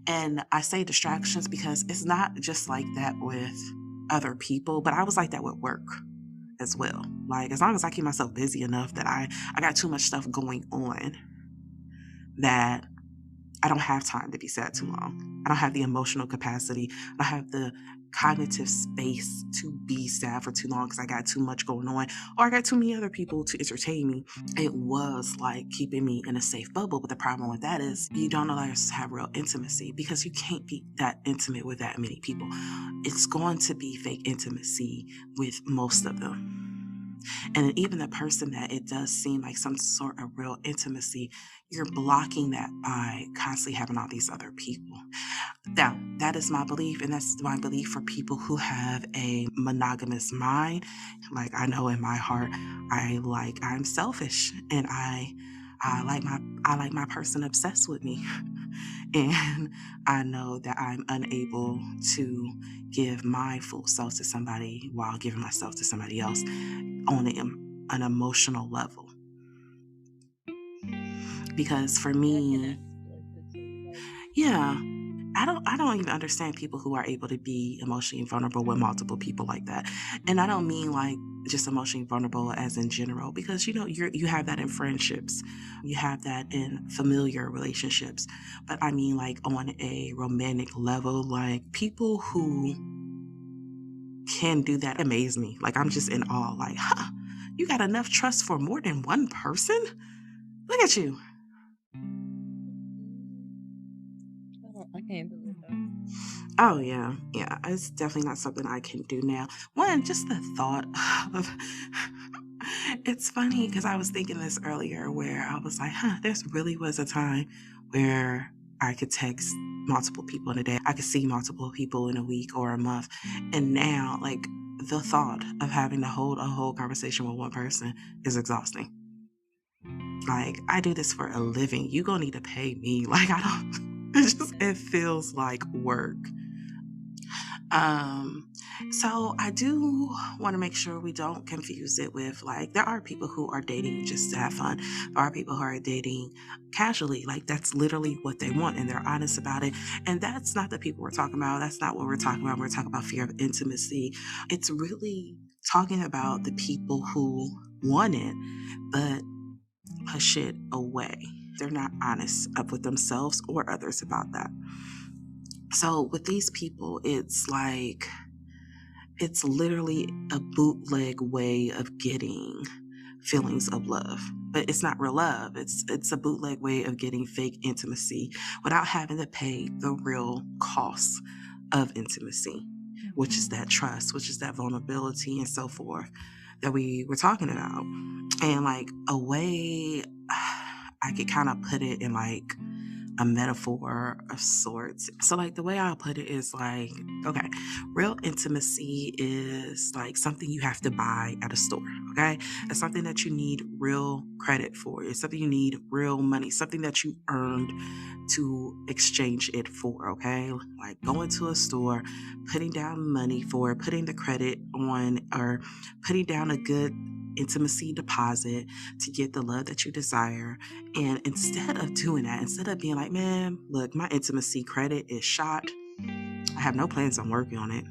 And I say distractions because it's not just like that with other people, but I was like that with work as well. Like, as long as I keep myself busy enough that I got too much stuff going on that I don't have time to be sad too long. I don't have the emotional capacity. I don't have the cognitive space to be sad for too long because I got too much going on, or I got too many other people to entertain me. It was like keeping me in a safe bubble. But the problem with that is you don't allow yourself to have real intimacy because you can't be that intimate with that many people. It's going to be fake intimacy with most of them. And even the person that it does seem like some sort of real intimacy, you're blocking that by constantly having all these other people. Now, that is my belief, and that's my belief for people who have a monogamous mind. Like I know in my heart, I'm selfish, and I like my person obsessed with me. And I know that I'm unable to give my full self to somebody while giving myself to somebody else on an emotional level. Because for I cannot me, split the two. Like, yeah, I don't even understand people who are able to be emotionally vulnerable with multiple people like that. And I don't mean like just emotionally vulnerable as in general, because you have that in friendships, you have that in familiar relationships, but I mean like on a romantic level, like people who can do that amaze me. Like I'm just in awe. Like, huh, you got enough trust for more than one person? Look at you. I can't do it though. Oh yeah, yeah. It's definitely not something I can do now. One, just the thought of it's funny because I was thinking this earlier where I was like, huh, there's really was a time where I could text multiple people in a day. I could see multiple people in a week or a month. And now, like the thought of having to hold a whole conversation with one person is exhausting. Like, I do this for a living. You gonna need to pay me. Like I don't it feels like work. Um, so I do want to make sure we don't confuse it with like there are people who are dating just to have fun. There are people who are dating casually, like that's literally what they want and they're honest about it. And that's not the people we're talking about. That's not what we're talking about. We're talking about fear of intimacy. It's really talking about the people who want it, but push it away. They're not honest up with themselves or others about that. So with these people, it's literally a bootleg way of getting feelings of love. But it's not real love. It's a bootleg way of getting fake intimacy without having to pay the real cost of intimacy, which is that trust, which is that vulnerability and so forth that we were talking about. And like a way I could kind of put it in like a metaphor of sorts. So, like, the way I'll put it is like, okay, real intimacy is like something you have to buy at a store, okay? It's something that you need real credit for. It's something you need real money, something that you earned to exchange it for, okay? Like going to a store, putting down money for it, putting the credit on, or putting down a good intimacy deposit to get the love that you desire. And instead of doing that, instead of being like, man, look, my intimacy credit is shot. I have no plans on working on it.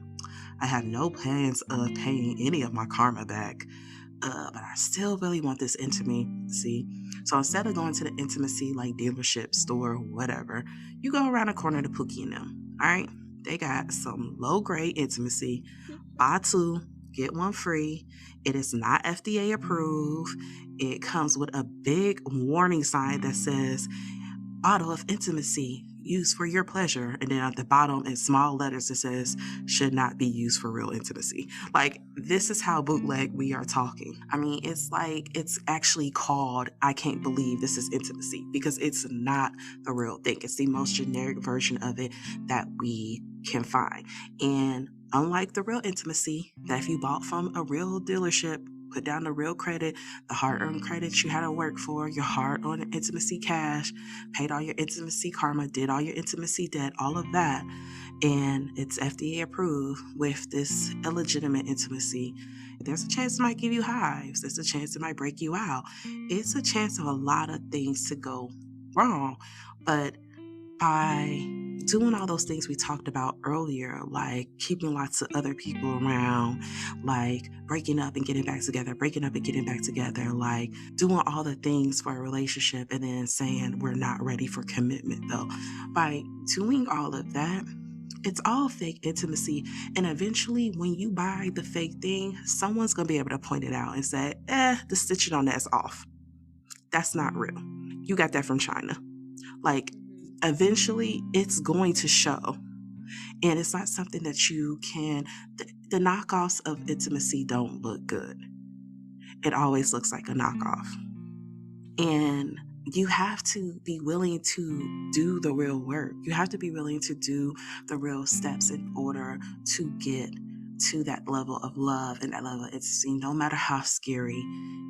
I have no plans of paying any of my karma back. But I still really want this intimacy. So instead of going to the intimacy like dealership, store, whatever, you go around the corner to Pookie and them. All right. They got some low grade intimacy. Buy two, get one free. It is not FDA approved. It comes with a big warning sign that says bottle of intimacy used for your pleasure. And then at the bottom in small letters it says should not be used for real intimacy. Like this is how bootleg we are talking. I mean, it's like it's actually called I can't believe this is intimacy because it's not the real thing. It's the most generic version of it that we can find. And unlike the real intimacy that if you bought from a real dealership, put down the real credit, the hard-earned credits you had to work for, your hard-earned intimacy cash, paid all your intimacy karma, did all your intimacy debt, all of that, and it's FDA approved with this illegitimate intimacy, there's a chance it might give you hives. There's a chance it might break you out. It's a chance of a lot of things to go wrong. But by doing all those things we talked about earlier, like keeping lots of other people around, like breaking up and getting back together, breaking up and getting back together, like doing all the things for a relationship and then saying we're not ready for commitment though. By doing all of that, it's all fake intimacy. And eventually, when you buy the fake thing, someone's going to be able to point it out and say, the stitching on that's off. That's not real. You got that from China. Like, eventually it's going to show, and it's not something that you can the knockoffs of intimacy don't look good. it always looks like a knockoff. And you have to be willing to do the real work. You have to be willing to do the real steps in order to get to that level of love and that level of intimacy, no matter how scary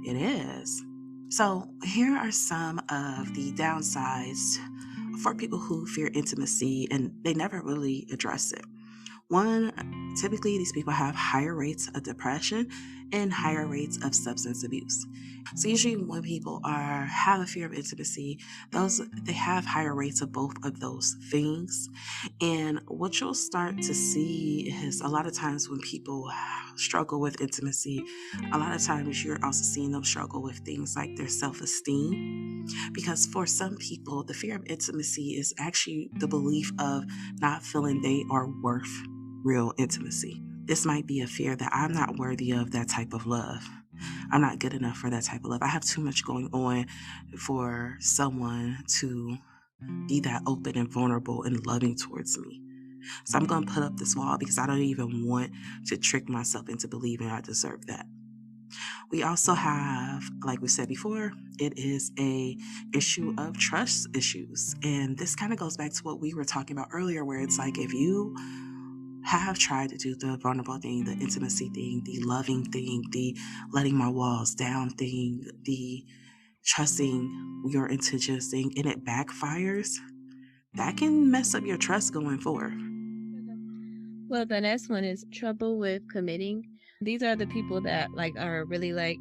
it is. So, here are some of the downsides for people who fear intimacy and they never really address it. One, typically these people have higher rates of depression and higher rates of substance abuse. So usually when people have a fear of intimacy, they have higher rates of both of those things. And what you'll start to see is a lot of times when people struggle with intimacy, a lot of times you're also seeing them struggle with things like their self-esteem. Because for some people, the fear of intimacy is actually the belief of not feeling they are worth real intimacy. This might be a fear that I'm not worthy of that type of love. I'm not good enough for that type of love. I have too much going on for someone to be that open and vulnerable and loving towards me. So I'm going to put up this wall because I don't even want to trick myself into believing I deserve that. We also have, like we said before, it is a issue of trust issues. And this kind of goes back to what we were talking about earlier, where it's like if you have tried to do the vulnerable thing, the intimacy thing, the loving thing, the letting my walls down thing, the trusting your intentions thing, and it backfires, that can mess up your trust going forward. Well, the next one is trouble with committing. These are the people that are really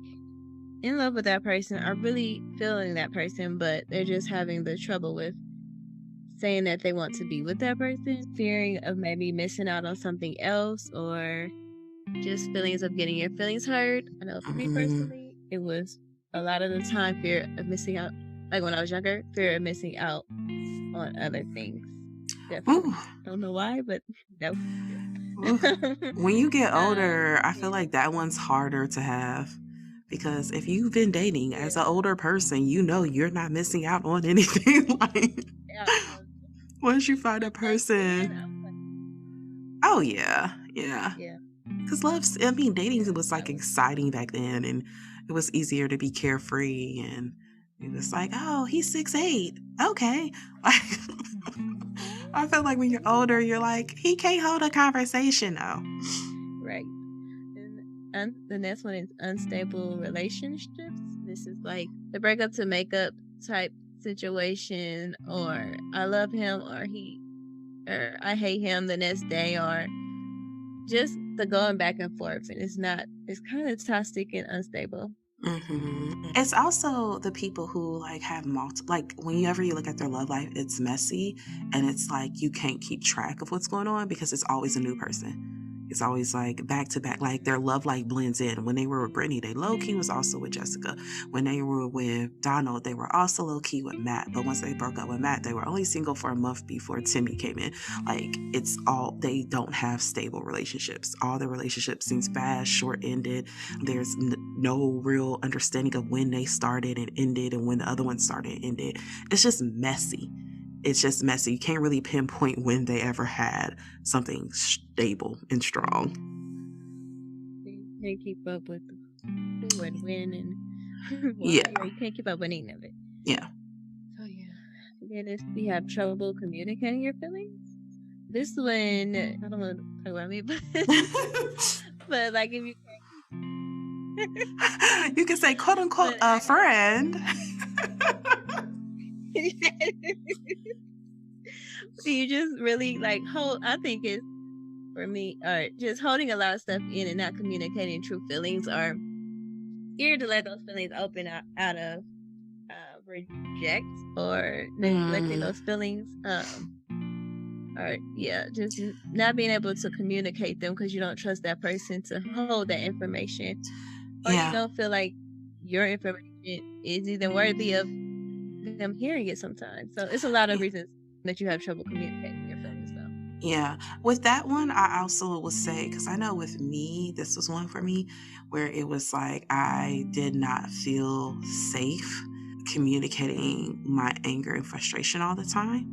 in love with that person, are really feeling that person, but they're just having the trouble with saying that they want to be with that person, fearing of maybe missing out on something else, or just feelings of getting your feelings hurt. I know for me personally, it was a lot of the time fear of missing out. Like when I was younger, fear of missing out on other things. Definitely. Don't know why, but that was when you get older, I feel like that one's harder to have. Because if you've been dating as an older person, you know you're not missing out on anything. Once you find a person. Oh, yeah. Because dating was exciting back then, and it was easier to be carefree, and it was like, oh, he's 6'8". Okay. I feel like when you're older, you're like, he can't hold a conversation now. Right. And the next one is unstable relationships. This is like the breakup to makeup type situation, or I love him, or I hate him the next day, or just the going back and forth. And it's kind of toxic and unstable. Mm-hmm. It's also the people who have whenever you look at their love life, it's messy, and it's like you can't keep track of what's going on because it's always a new person. It's always back to back, their love life blends in. When they were with Brittany, they low-key was also with Jessica. When they were with Donald, they were also low-key with Matt. But once they broke up with Matt, they were only single for a month before Timmy came in. They don't have stable relationships. All the relationships seems fast, short-ended. There's no real understanding of when they started and ended and when the other one started and ended. It's just messy. You can't really pinpoint when they ever had something stable and strong. You can't keep up with who and when and why. Yeah. You can't keep up with any of it. Yeah. So then we have trouble communicating your feelings. This one, I don't want to talk about me, but if you you can say quote unquote a friend. You just really I think it's for me, or just holding a lot of stuff in and not communicating true feelings, or scared to let those feelings open out of reject or neglecting those feelings, or just not being able to communicate them because you don't trust that person to hold that information, or you don't feel like your information is even worthy of them hearing it sometimes. So it's a lot of reasons that you have trouble communicating your feelings, though. Yeah. With that one, I also would say, because I know with me, this was one for me where it was I did not feel safe communicating my anger and frustration all the time.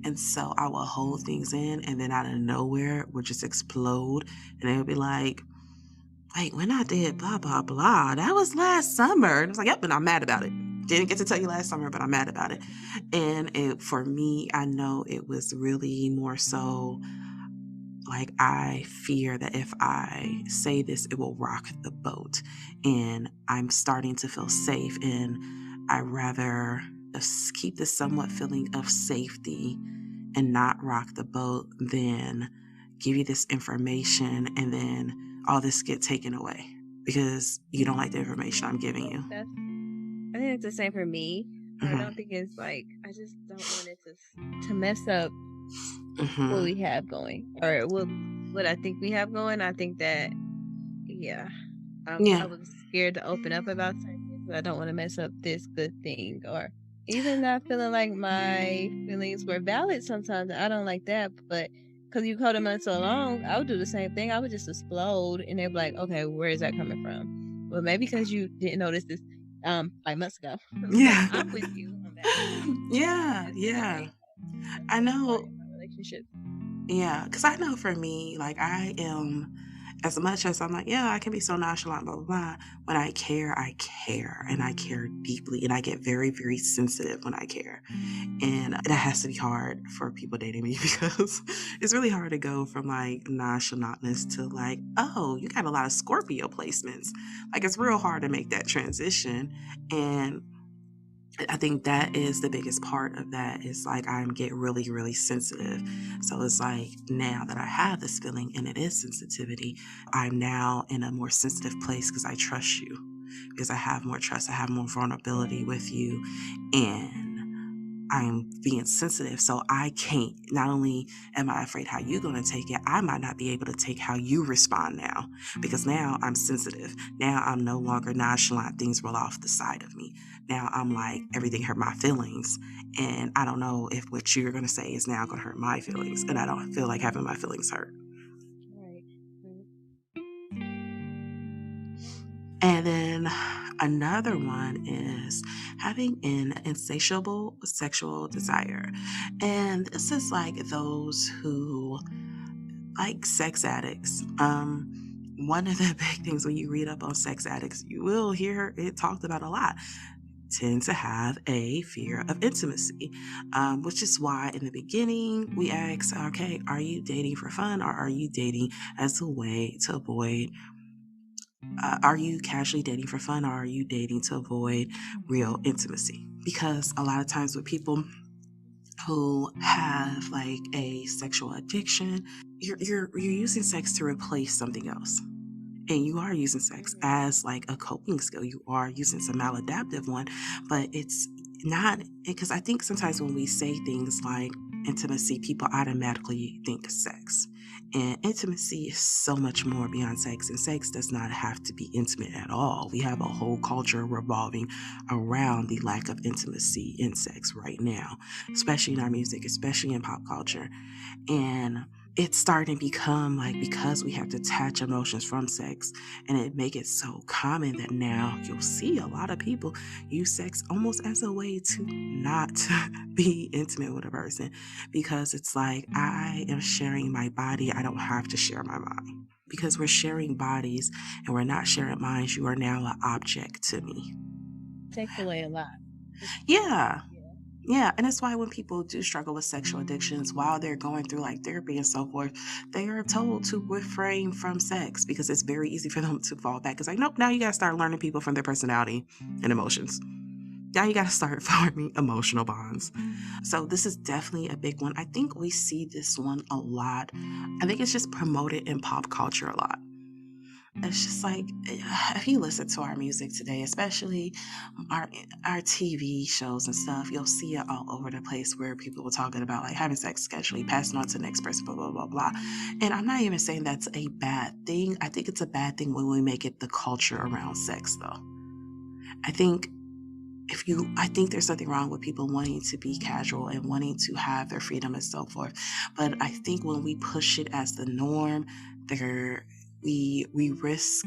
And so I would hold things in, and then out of nowhere would just explode. And they would be like, like, when I did blah, blah, blah, that was last summer. And I was like, yep, and I'm mad about it. Didn't get to tell you last summer, but I'm mad about it. And for me, I know it was really more so like, I fear that if I say this, it will rock the boat. And I'm starting to feel safe. And I rather just keep this somewhat feeling of safety and not rock the boat than give you this information and then all this get taken away because you don't like the information I'm giving you. I think it's the same for me. I Mm-hmm. don't think it's like I just don't want it to mess up what Mm-hmm. we have going or what I think we have going. I think that yeah, I Yeah. was scared to open up about certain things. But I don't want to mess up this good thing or even not feeling like my feelings were valid. Sometimes I don't like that, but because you hold them on so long, I would do the same thing. I would just explode, and they'd be like, "Okay, where is that coming from?" Well, maybe because you didn't notice this 5 months ago. So Yeah. I'm with you on that. Yeah. It's Yeah. okay. That's I a good part know. in my relationship. Yeah, because I know for me, like I am, as much as I'm like, yeah, I can be so nonchalant, blah, blah, blah. When I care, and I care deeply, and I get very, very sensitive when I care. And that has to be hard for people dating me because it's really hard to go from like nonchalantness to like, oh, you got a lot of Scorpio placements. Like it's real hard to make that transition. And I think that is the biggest part of that is like I get really, really sensitive. So it's like now that I have this feeling and it is sensitivity, I'm now in a more sensitive place because I trust you. Because I have more trust, I have more vulnerability with you. And I'm being sensitive. So I can't, not only am I afraid how you're going to take it, I might not be able to take how you respond now because now I'm sensitive. Now I'm no longer nonchalant. Things roll off the side of me. Now I'm like, everything hurt my feelings. And I don't know if what you're going to say is now going to hurt my feelings. And I don't feel like having my feelings hurt. Right. And then another one is having an insatiable sexual desire. And this is like those who like sex addicts. One of the big things when you read up on sex addicts, you will hear it talked about a lot. Tend to have a fear of intimacy, which is why in the beginning we ask, okay, are you dating for fun or are you dating as a way to avoid are you casually dating for fun or are you dating to avoid real intimacy? Because a lot of times with people who have like a sexual addiction, you're using sex to replace something else. And you are using sex as like a coping skill. You are using some maladaptive one, but it's not because I think sometimes when we say things like intimacy, people automatically think sex. And intimacy is so much more beyond sex, and sex does not have to be intimate at all. We have a whole culture revolving around the lack of intimacy in sex right now, especially in our music, especially in pop culture. And it's starting to become like because we have to detach emotions from sex and it make it so common that now you'll see a lot of people use sex almost as a way to not be intimate with a person because it's like I am sharing my body, I don't have to share my mind. Because we're sharing bodies and we're not sharing minds, you are now an object to me. Takes away a lot. Yeah. Yeah. Yeah, and it's why when people do struggle with sexual addictions while they're going through like therapy and so forth, they are told to refrain from sex because it's very easy for them to fall back. It's like, nope, now you got to start learning people from their personality and emotions. Now you got to start forming emotional bonds. So this is definitely a big one. I think we see this one a lot. I think it's just promoted in pop culture a lot. It's just like if you listen to our music today, especially our our TV shows and stuff, you'll see it all over the place where people are talking about like having sex casually, passing on to the next person, blah blah blah blah. And I'm not even saying that's a bad thing. I think it's a bad thing when we make it the culture around sex, though. I think I think there's something wrong with people wanting to be casual and wanting to have their freedom and so forth. But I think when we push it as the norm, there we risk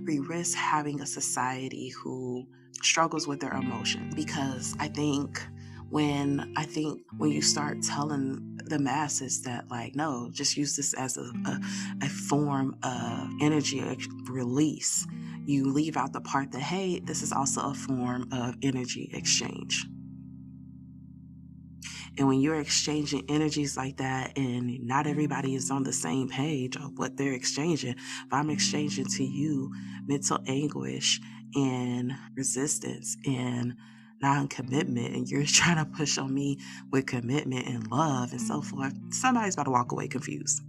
we risk having a society who struggles with their emotions because I think when you start telling the masses that, like, no, just use this as a form of energy release. You leave out the part that, hey, this is also a form of energy exchange. And when you're exchanging energies like that, and not everybody is on the same page of what they're exchanging, if I'm exchanging to you mental anguish and resistance and non commitment, and you're trying to push on me with commitment and love and so forth, somebody's about to walk away confused.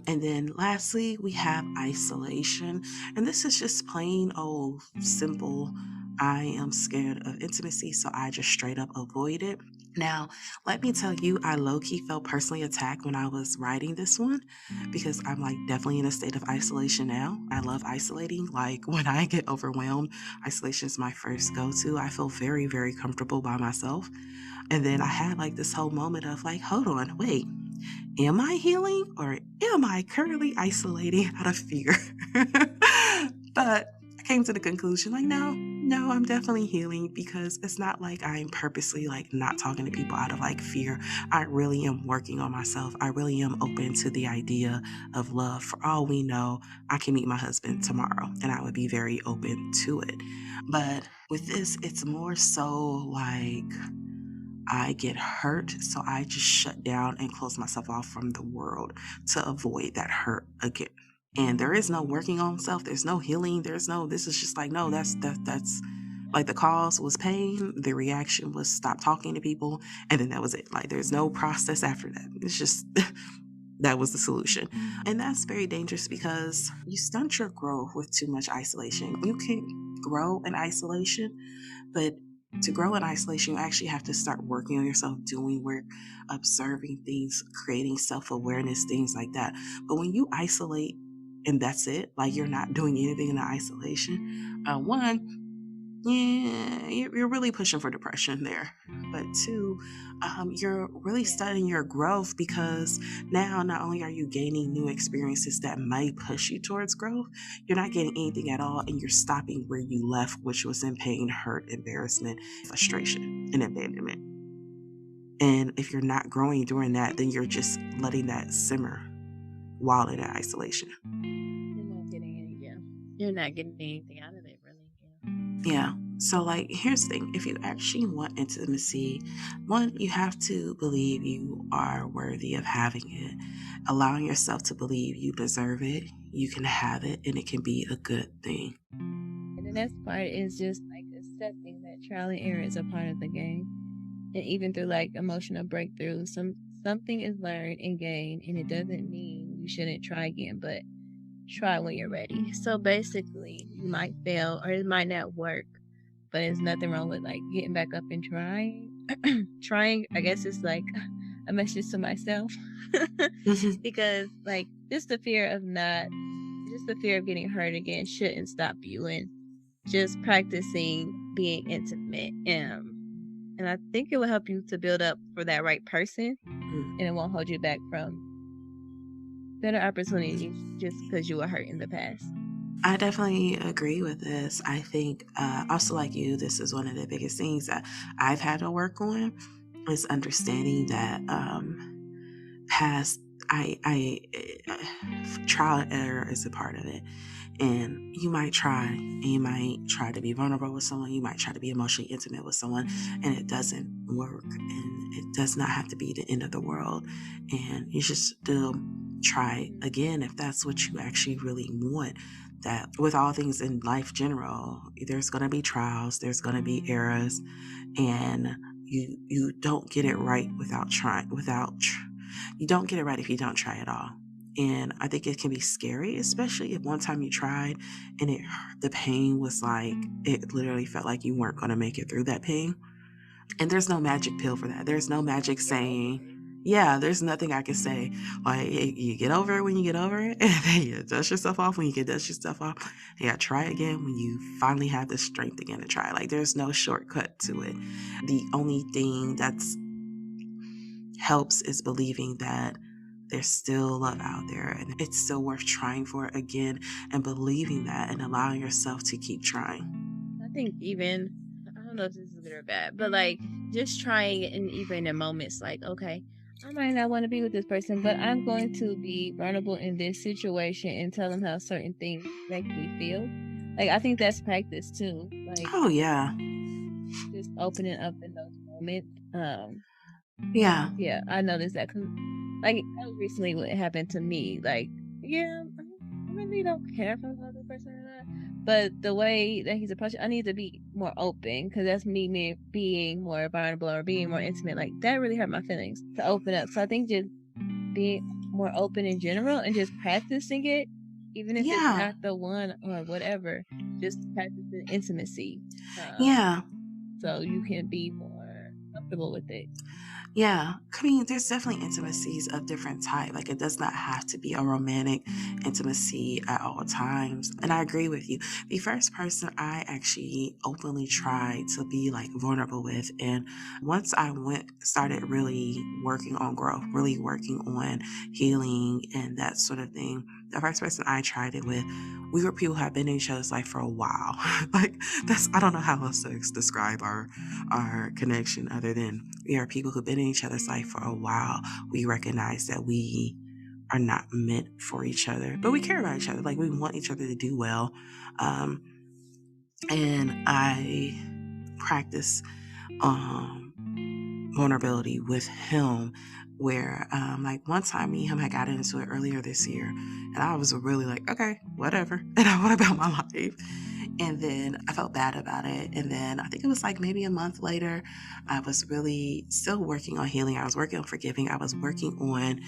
And then lastly, we have isolation. And this is just plain old simple. I am scared of intimacy, so I just straight up avoid it. Now, let me tell you, I low key felt personally attacked when I was writing this one because I'm like definitely in a state of isolation now. I love isolating. Like when I get overwhelmed, isolation is my first go to. I feel very, very comfortable by myself. And then I had like this whole moment of like, hold on, wait, am I healing or am I currently isolating out of fear? But I came to the conclusion like, no, I'm definitely healing because it's not like I'm purposely like not talking to people out of like fear. I really am working on myself. I really am open to the idea of love. For all we know, I can meet my husband tomorrow and I would be very open to it. But with this, it's more so like I get hurt, so I just shut down and close myself off from the world to avoid that hurt again. And there is no working on self, there's no healing, this is just like, no, that's like the cause was pain, the reaction was stop talking to people, and then that was it. Like there's no process after that. It's just that was the solution. And that's very dangerous because you stunt your growth with too much isolation. You can grow in isolation, but to grow in isolation, you actually have to start working on yourself, doing work, observing things, creating self awareness, things like that. But when you isolate and that's it, like you're not doing anything in the isolation, one, yeah, you're really pushing for depression there. But two, you're really studying your growth because now not only are you gaining new experiences that might push you towards growth, you're not getting anything at all and you're stopping where you left, which was in pain, hurt, embarrassment, frustration, and abandonment. And if you're not growing during that, then you're just letting that simmer while in that isolation. You're not getting any, yeah. You're not getting anything out of it, really. Yeah. Yeah. So, like, here's the thing, if you actually want intimacy, one, you have to believe you are worthy of having it, allowing yourself to believe you deserve it, you can have it, and it can be a good thing. And the next part is just like accepting that trial and error is a part of the game. And even through like emotional breakthroughs, something is learned and gained, and it doesn't mean you shouldn't try again, but try when you're ready. So basically, you might fail or it might not work, but there's nothing wrong with like getting back up and trying. Trying, I guess, it's like a message to myself because like just the fear of getting hurt again shouldn't stop you, and just practicing being intimate. And I think it will help you to build up for that right person, and it won't hold you back from better opportunities just because you were hurt in the past. I definitely agree with this. I think, also like you, this is one of the biggest things that I've had to work on is understanding that past trial and error is a part of it. And you might try, and you might try to be vulnerable with someone, you might try to be emotionally intimate with someone, and it doesn't work. And it does not have to be the end of the world. And you should still try again if that's what you actually really want. That with all things in life general, there's going to be trials, there's going to be errors, and you don't get it right without trying. You don't get it right if you don't try at all. And I think it can be scary, especially if one time you tried and the pain was like, it literally felt like you weren't going to make it through that pain. And there's no magic pill for that. There's no magic saying, yeah, there's nothing I can say. Like, you get over it when you get over it, and then you dust yourself off when you can dust yourself off. Yeah, try again when you finally have the strength again to try. Like, there's no shortcut to it. The only thing that's helps is believing that there's still love out there and it's still worth trying for again, and believing that and allowing yourself to keep trying. I think even I don't know if this is good or bad, but like just trying it, and even in moments like, okay, I might not want to be with this person, but I'm going to be vulnerable in this situation and tell them how certain things make me feel. Like, I think that's practice too. Like, Oh, yeah. just opening up in those moments. Yeah. Yeah, I noticed that because, like, that was recently what happened to me. Like, yeah, I really don't care if I'm with the person or not. But the way that he's approaching, I need to be more open because that's me being more vulnerable or being more intimate. Like, that really hurt my feelings to open up. So I think just being more open in general and just practicing it, even if it's Yeah. not the one or whatever, just practicing intimacy. Yeah. So you can be more comfortable with it. Yeah, I mean, there's definitely intimacies of different type. Like, it does not have to be a romantic intimacy at all times. And I agree with you. The first person I actually openly tried to be like vulnerable with, and once I started really working on growth, really working on healing and that sort of thing. The first person I tried it with, we were people who had been in each other's life for a while. Like, I don't know how else to describe our connection other than we are people who've been in each other's life for a while. We recognize that we are not meant for each other, but we care about each other. Like, we want each other to do well. Um, and I practice vulnerability with him where like one time me and him had gotten into it earlier this year, and I was really like, okay, whatever, and I went about my life. And then I felt bad about it. And then I think it was like maybe a month later, I was really still working on healing. I was working on forgiving. I was working on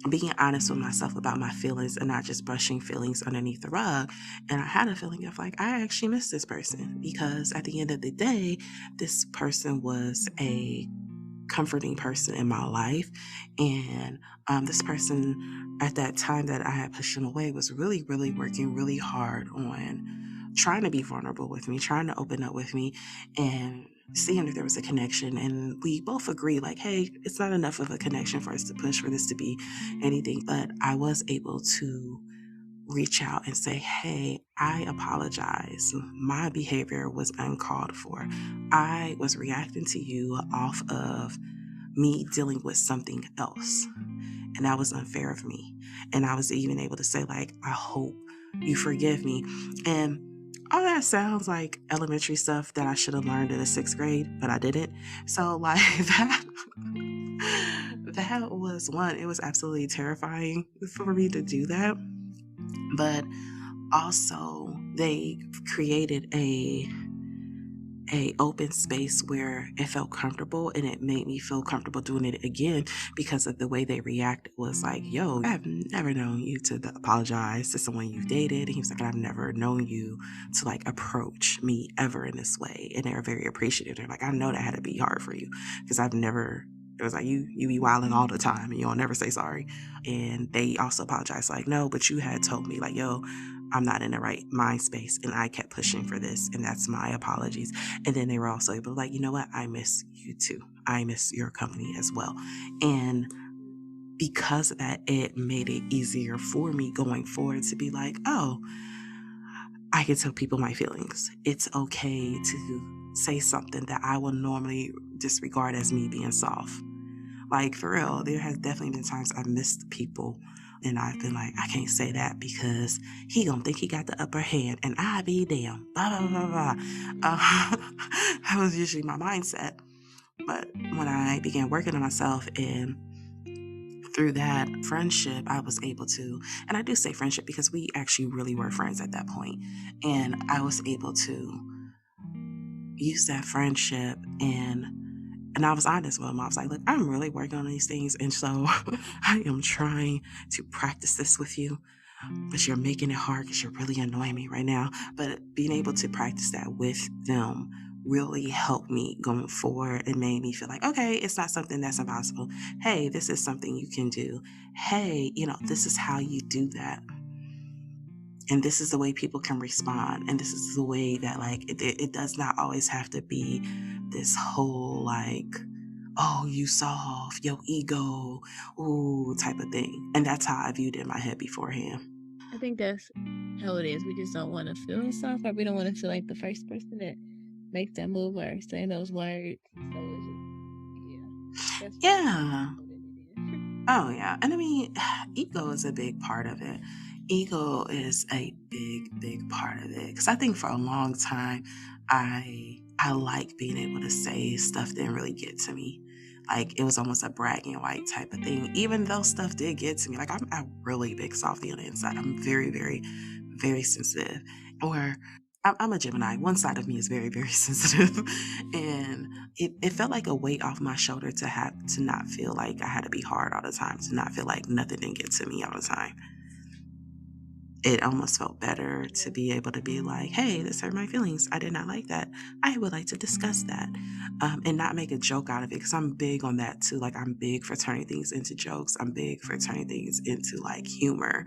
being honest with myself about my feelings and not just brushing feelings underneath the rug. And I had a feeling of like, I actually miss this person because at the end of the day, this person was a comforting person in my life. And this person at that time that I had pushed him away was really, really working really hard on trying to be vulnerable with me, trying to open up with me and seeing if there was a connection. And we both agree like, hey, it's not enough of a connection for us to push for this to be anything. But I was able to reach out and say, hey, I apologize. My behavior was uncalled for. I was reacting to you off of me dealing with something else. And that was unfair of me. And I was even able to say, like, I hope you forgive me. And all that sounds like elementary stuff that I should have learned in the 6th grade, but I didn't. So like that was one. It was absolutely terrifying for me to do that. But also they created a open space where it felt comfortable, and it made me feel comfortable doing it again because of the way they reacted was like, yo, I've never known you to apologize to someone you've dated. And he was like, I've never known you to like approach me ever in this way. And they were very appreciative. They're like, I know that had to be hard for you because I've never, it was like, you be wilding all the time and you'll never say sorry. And they also apologized like, no, but you had told me like, yo, I'm not in the right mind space and I kept pushing for this, and that's my apologies. And then they were also able to like, you know what? I miss you too. I miss your company as well. And because of that, it made it easier for me going forward to be like, oh, I can tell people my feelings. It's okay to say something that I will normally disregard as me being soft. Like, for real, there has definitely been times I've missed people and I've been like, I can't say that because he gonna think he got the upper hand and I be damn, blah, blah, blah, blah. That was usually my mindset. But when I began working on myself and through that friendship, I was able to, and I do say friendship because we actually really were friends at that point. And I was able to use that friendship and I was honest with him. I was like, look, I'm really working on these things. And so I am trying to practice this with you, but you're making it hard because you're really annoying me right now. But being able to practice that with them really helped me going forward and made me feel like, okay, it's not something that's impossible. Hey, this is something you can do. Hey, this is how you do that. And this is the way people can respond. And this is the way that like it does not always have to be this whole like, oh, you soft, your ego, ooh, type of thing. And that's how I viewed it in my head beforehand. I think that's how it is. We just don't want to feel soft, or we don't want to feel like the first person that makes that move or say those words. So it's just, yeah. That's more Yeah. ego than it is. Oh, yeah. And I mean, ego is a big part of it. Ego is a big part of it. Because I think for a long time, I like being able to say stuff didn't really get to me. Like it was almost a bragging right type of thing. Even though stuff did get to me, like I'm a really big softie on the inside. I'm very sensitive. Or I'm a Gemini. One side of me is very sensitive, and it felt like a weight off my shoulder to have to not feel like I had to be hard all the time, to not feel like nothing didn't get to me all the time. It almost felt better to Yeah. be able to be like, hey, this hurt my feelings. I did not like that. I would like to discuss that, and not make a joke out of it. Because I'm big on that too. Like, I'm big for turning things into jokes. I'm big for turning things into like humor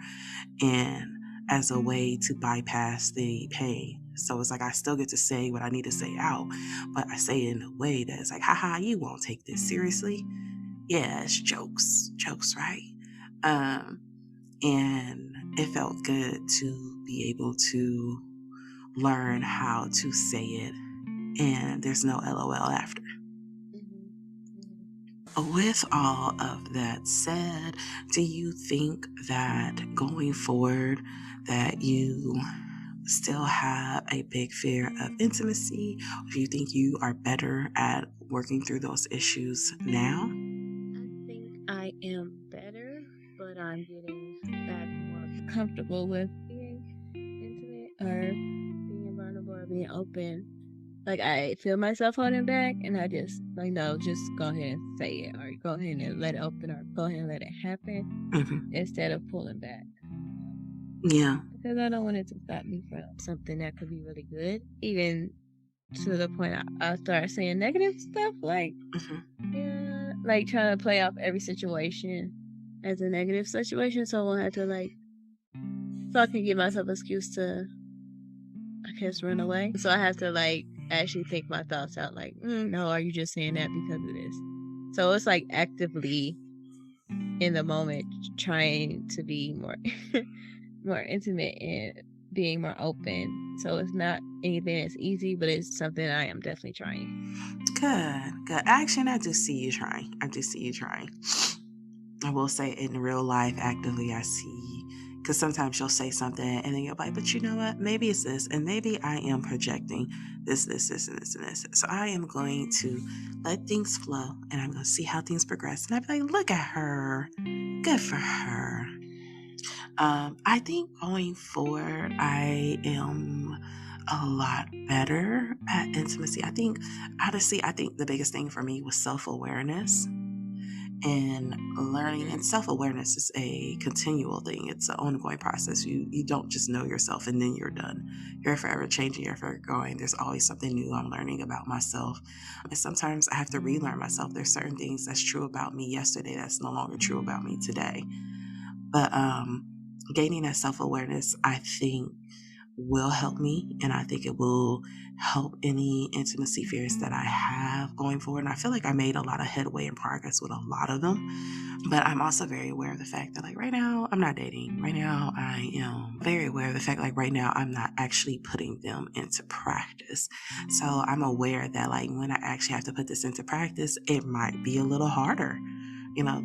and as a way to bypass the pain. So it's like I still get to say what I need to say out, but I say it in a way that's like, haha, you won't take this seriously. Yeah, it's jokes. Jokes, right? Um, and it felt good to be able to learn how to say it, and there's no LOL after. Mhm. Mhm. With all of that said, do you think that going forward that you still have a big fear of intimacy? Or do you think you are better at working through those issues now? I think I am better, but I'm getting back more comfortable with being intimate or being vulnerable or being open. Like I feel myself holding back, and I just like no, just go ahead and say it, or go ahead and let it open, or go ahead and let it happen Hmm. instead of pulling back. Yeah. Because I don't want it to stop me from something that could be really good, even to the point I start saying negative stuff like, Hmm. yeah, like trying to play off every situation as a negative situation, so I won't have to like, so I can give myself an excuse to, I guess, run away. So I have to like actually think my thoughts out, like, no, are you just saying that because of this? So it's like actively in the moment trying to be more more intimate and being more open. So it's not anything that's easy, but it's something I am definitely trying. Good. Good. Action. I do see you trying. I do see you trying. I will say in real life, actively, I see, because sometimes you'll say something and then you're like, but you know what? Maybe it's this, and maybe I am projecting this, and this, and this. So I am going to let things flow and I'm going to see how things progress. And I'd be like, look at her. Good for her. I think going forward, I am a lot better at intimacy. I think, honestly, I think the biggest thing for me was self awareness and learning. And Mm. self-awareness is a continual thing. It's an ongoing process. You don't just know yourself and then you're done. You're forever changing, you're forever growing. There's always something new I'm learning about myself, and sometimes I have to relearn myself. There's certain things that's true about me yesterday that's no longer true about me today. But gaining that self-awareness, I think, will help me, and I think it will help any intimacy fears that I have going forward. And I feel like I made a lot of headway and progress with a lot of them, but I'm also very aware of the fact that, like, right now, I'm not dating. Right now, I am very aware of the fact, like, right now, I'm not actually putting them into practice. So I'm aware that, like, when I actually have to put this into practice, it might be a little harder.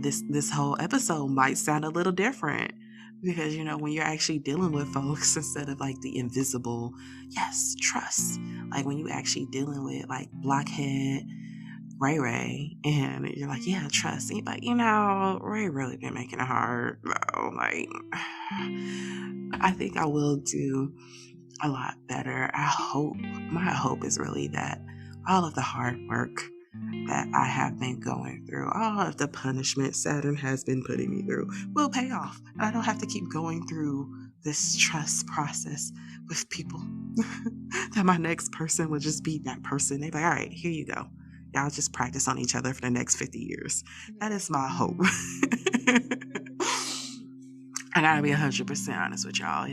This whole episode might sound a little different because when you're actually dealing with folks instead of like the invisible, yes, trust. Like when you actually dealing with like blockhead Ray Ray, and you're like, yeah, trust. And you're like, Ray really been making it hard. Though. Like, I think I will do a lot better. My hope is really that all of the hard work that I have been going through, all of the punishment Saturn has been putting me through, will pay off. And I don't have to keep going through this trust process with people. That my next person would just be that person. They'd be like, all right, here you go. Y'all just practice on each other for the next 50 years. That Yeah. is my hope. I gotta be 100% honest with y'all.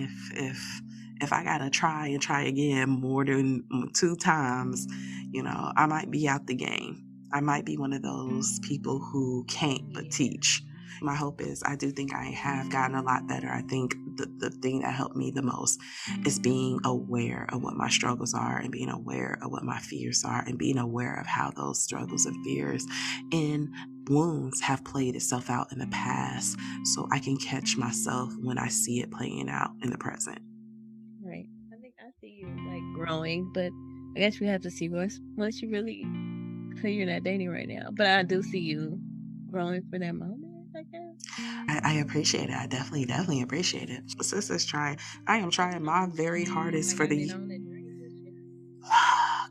If I gotta try and try again more than 2 times, I might be out the game. I might be one of those people who can't but Yeah. teach. My hope is I do think I have gotten a lot better. I think the thing that helped me the most is being aware of what my struggles are and being aware of what my fears are and being aware of how those struggles and fears and wounds have played itself out in the past so I can catch myself when I see it playing out in the present. Right. I think I see you like growing, but I guess we have to see once you really, so you're not dating right now. But I do see you growing for that moment, I guess. I appreciate it. I definitely appreciate it. Sis is trying. I am trying my very hardest Like for I've been the. on a journey with you.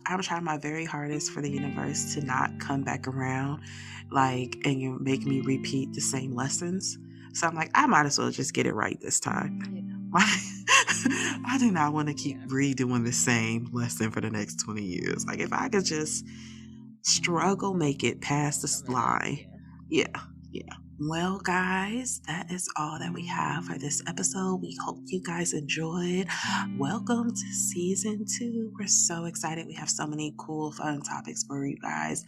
I'm trying my very hardest for the universe to not come back around, like, and you make me repeat the same lessons. So I'm like, I might as well just get it right this time. Yeah. I do not want to keep Yeah. redoing the same lesson for the next 20 years. Like, if I could just struggle, make it past Learn from this it all. line. Yeah. Yeah, yeah. Well, guys, that is all that we have for this episode. We hope you guys enjoyed. Welcome to season 2. We're so excited. We have so many cool, fun topics for you guys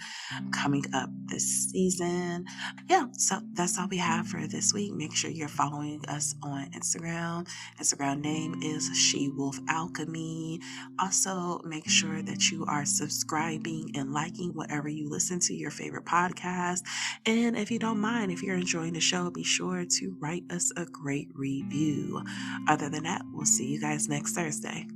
coming up this season. Yeah, so that's all we have for this week. Make sure you're following us on Instagram. Instagram name is She Wolf Alchemy. Also, make sure that you are subscribing and liking whatever you listen to your favorite podcast. And if you don't mind, if you're enjoying the show, be sure to write us a great review. Other than that, we'll see you guys next Thursday.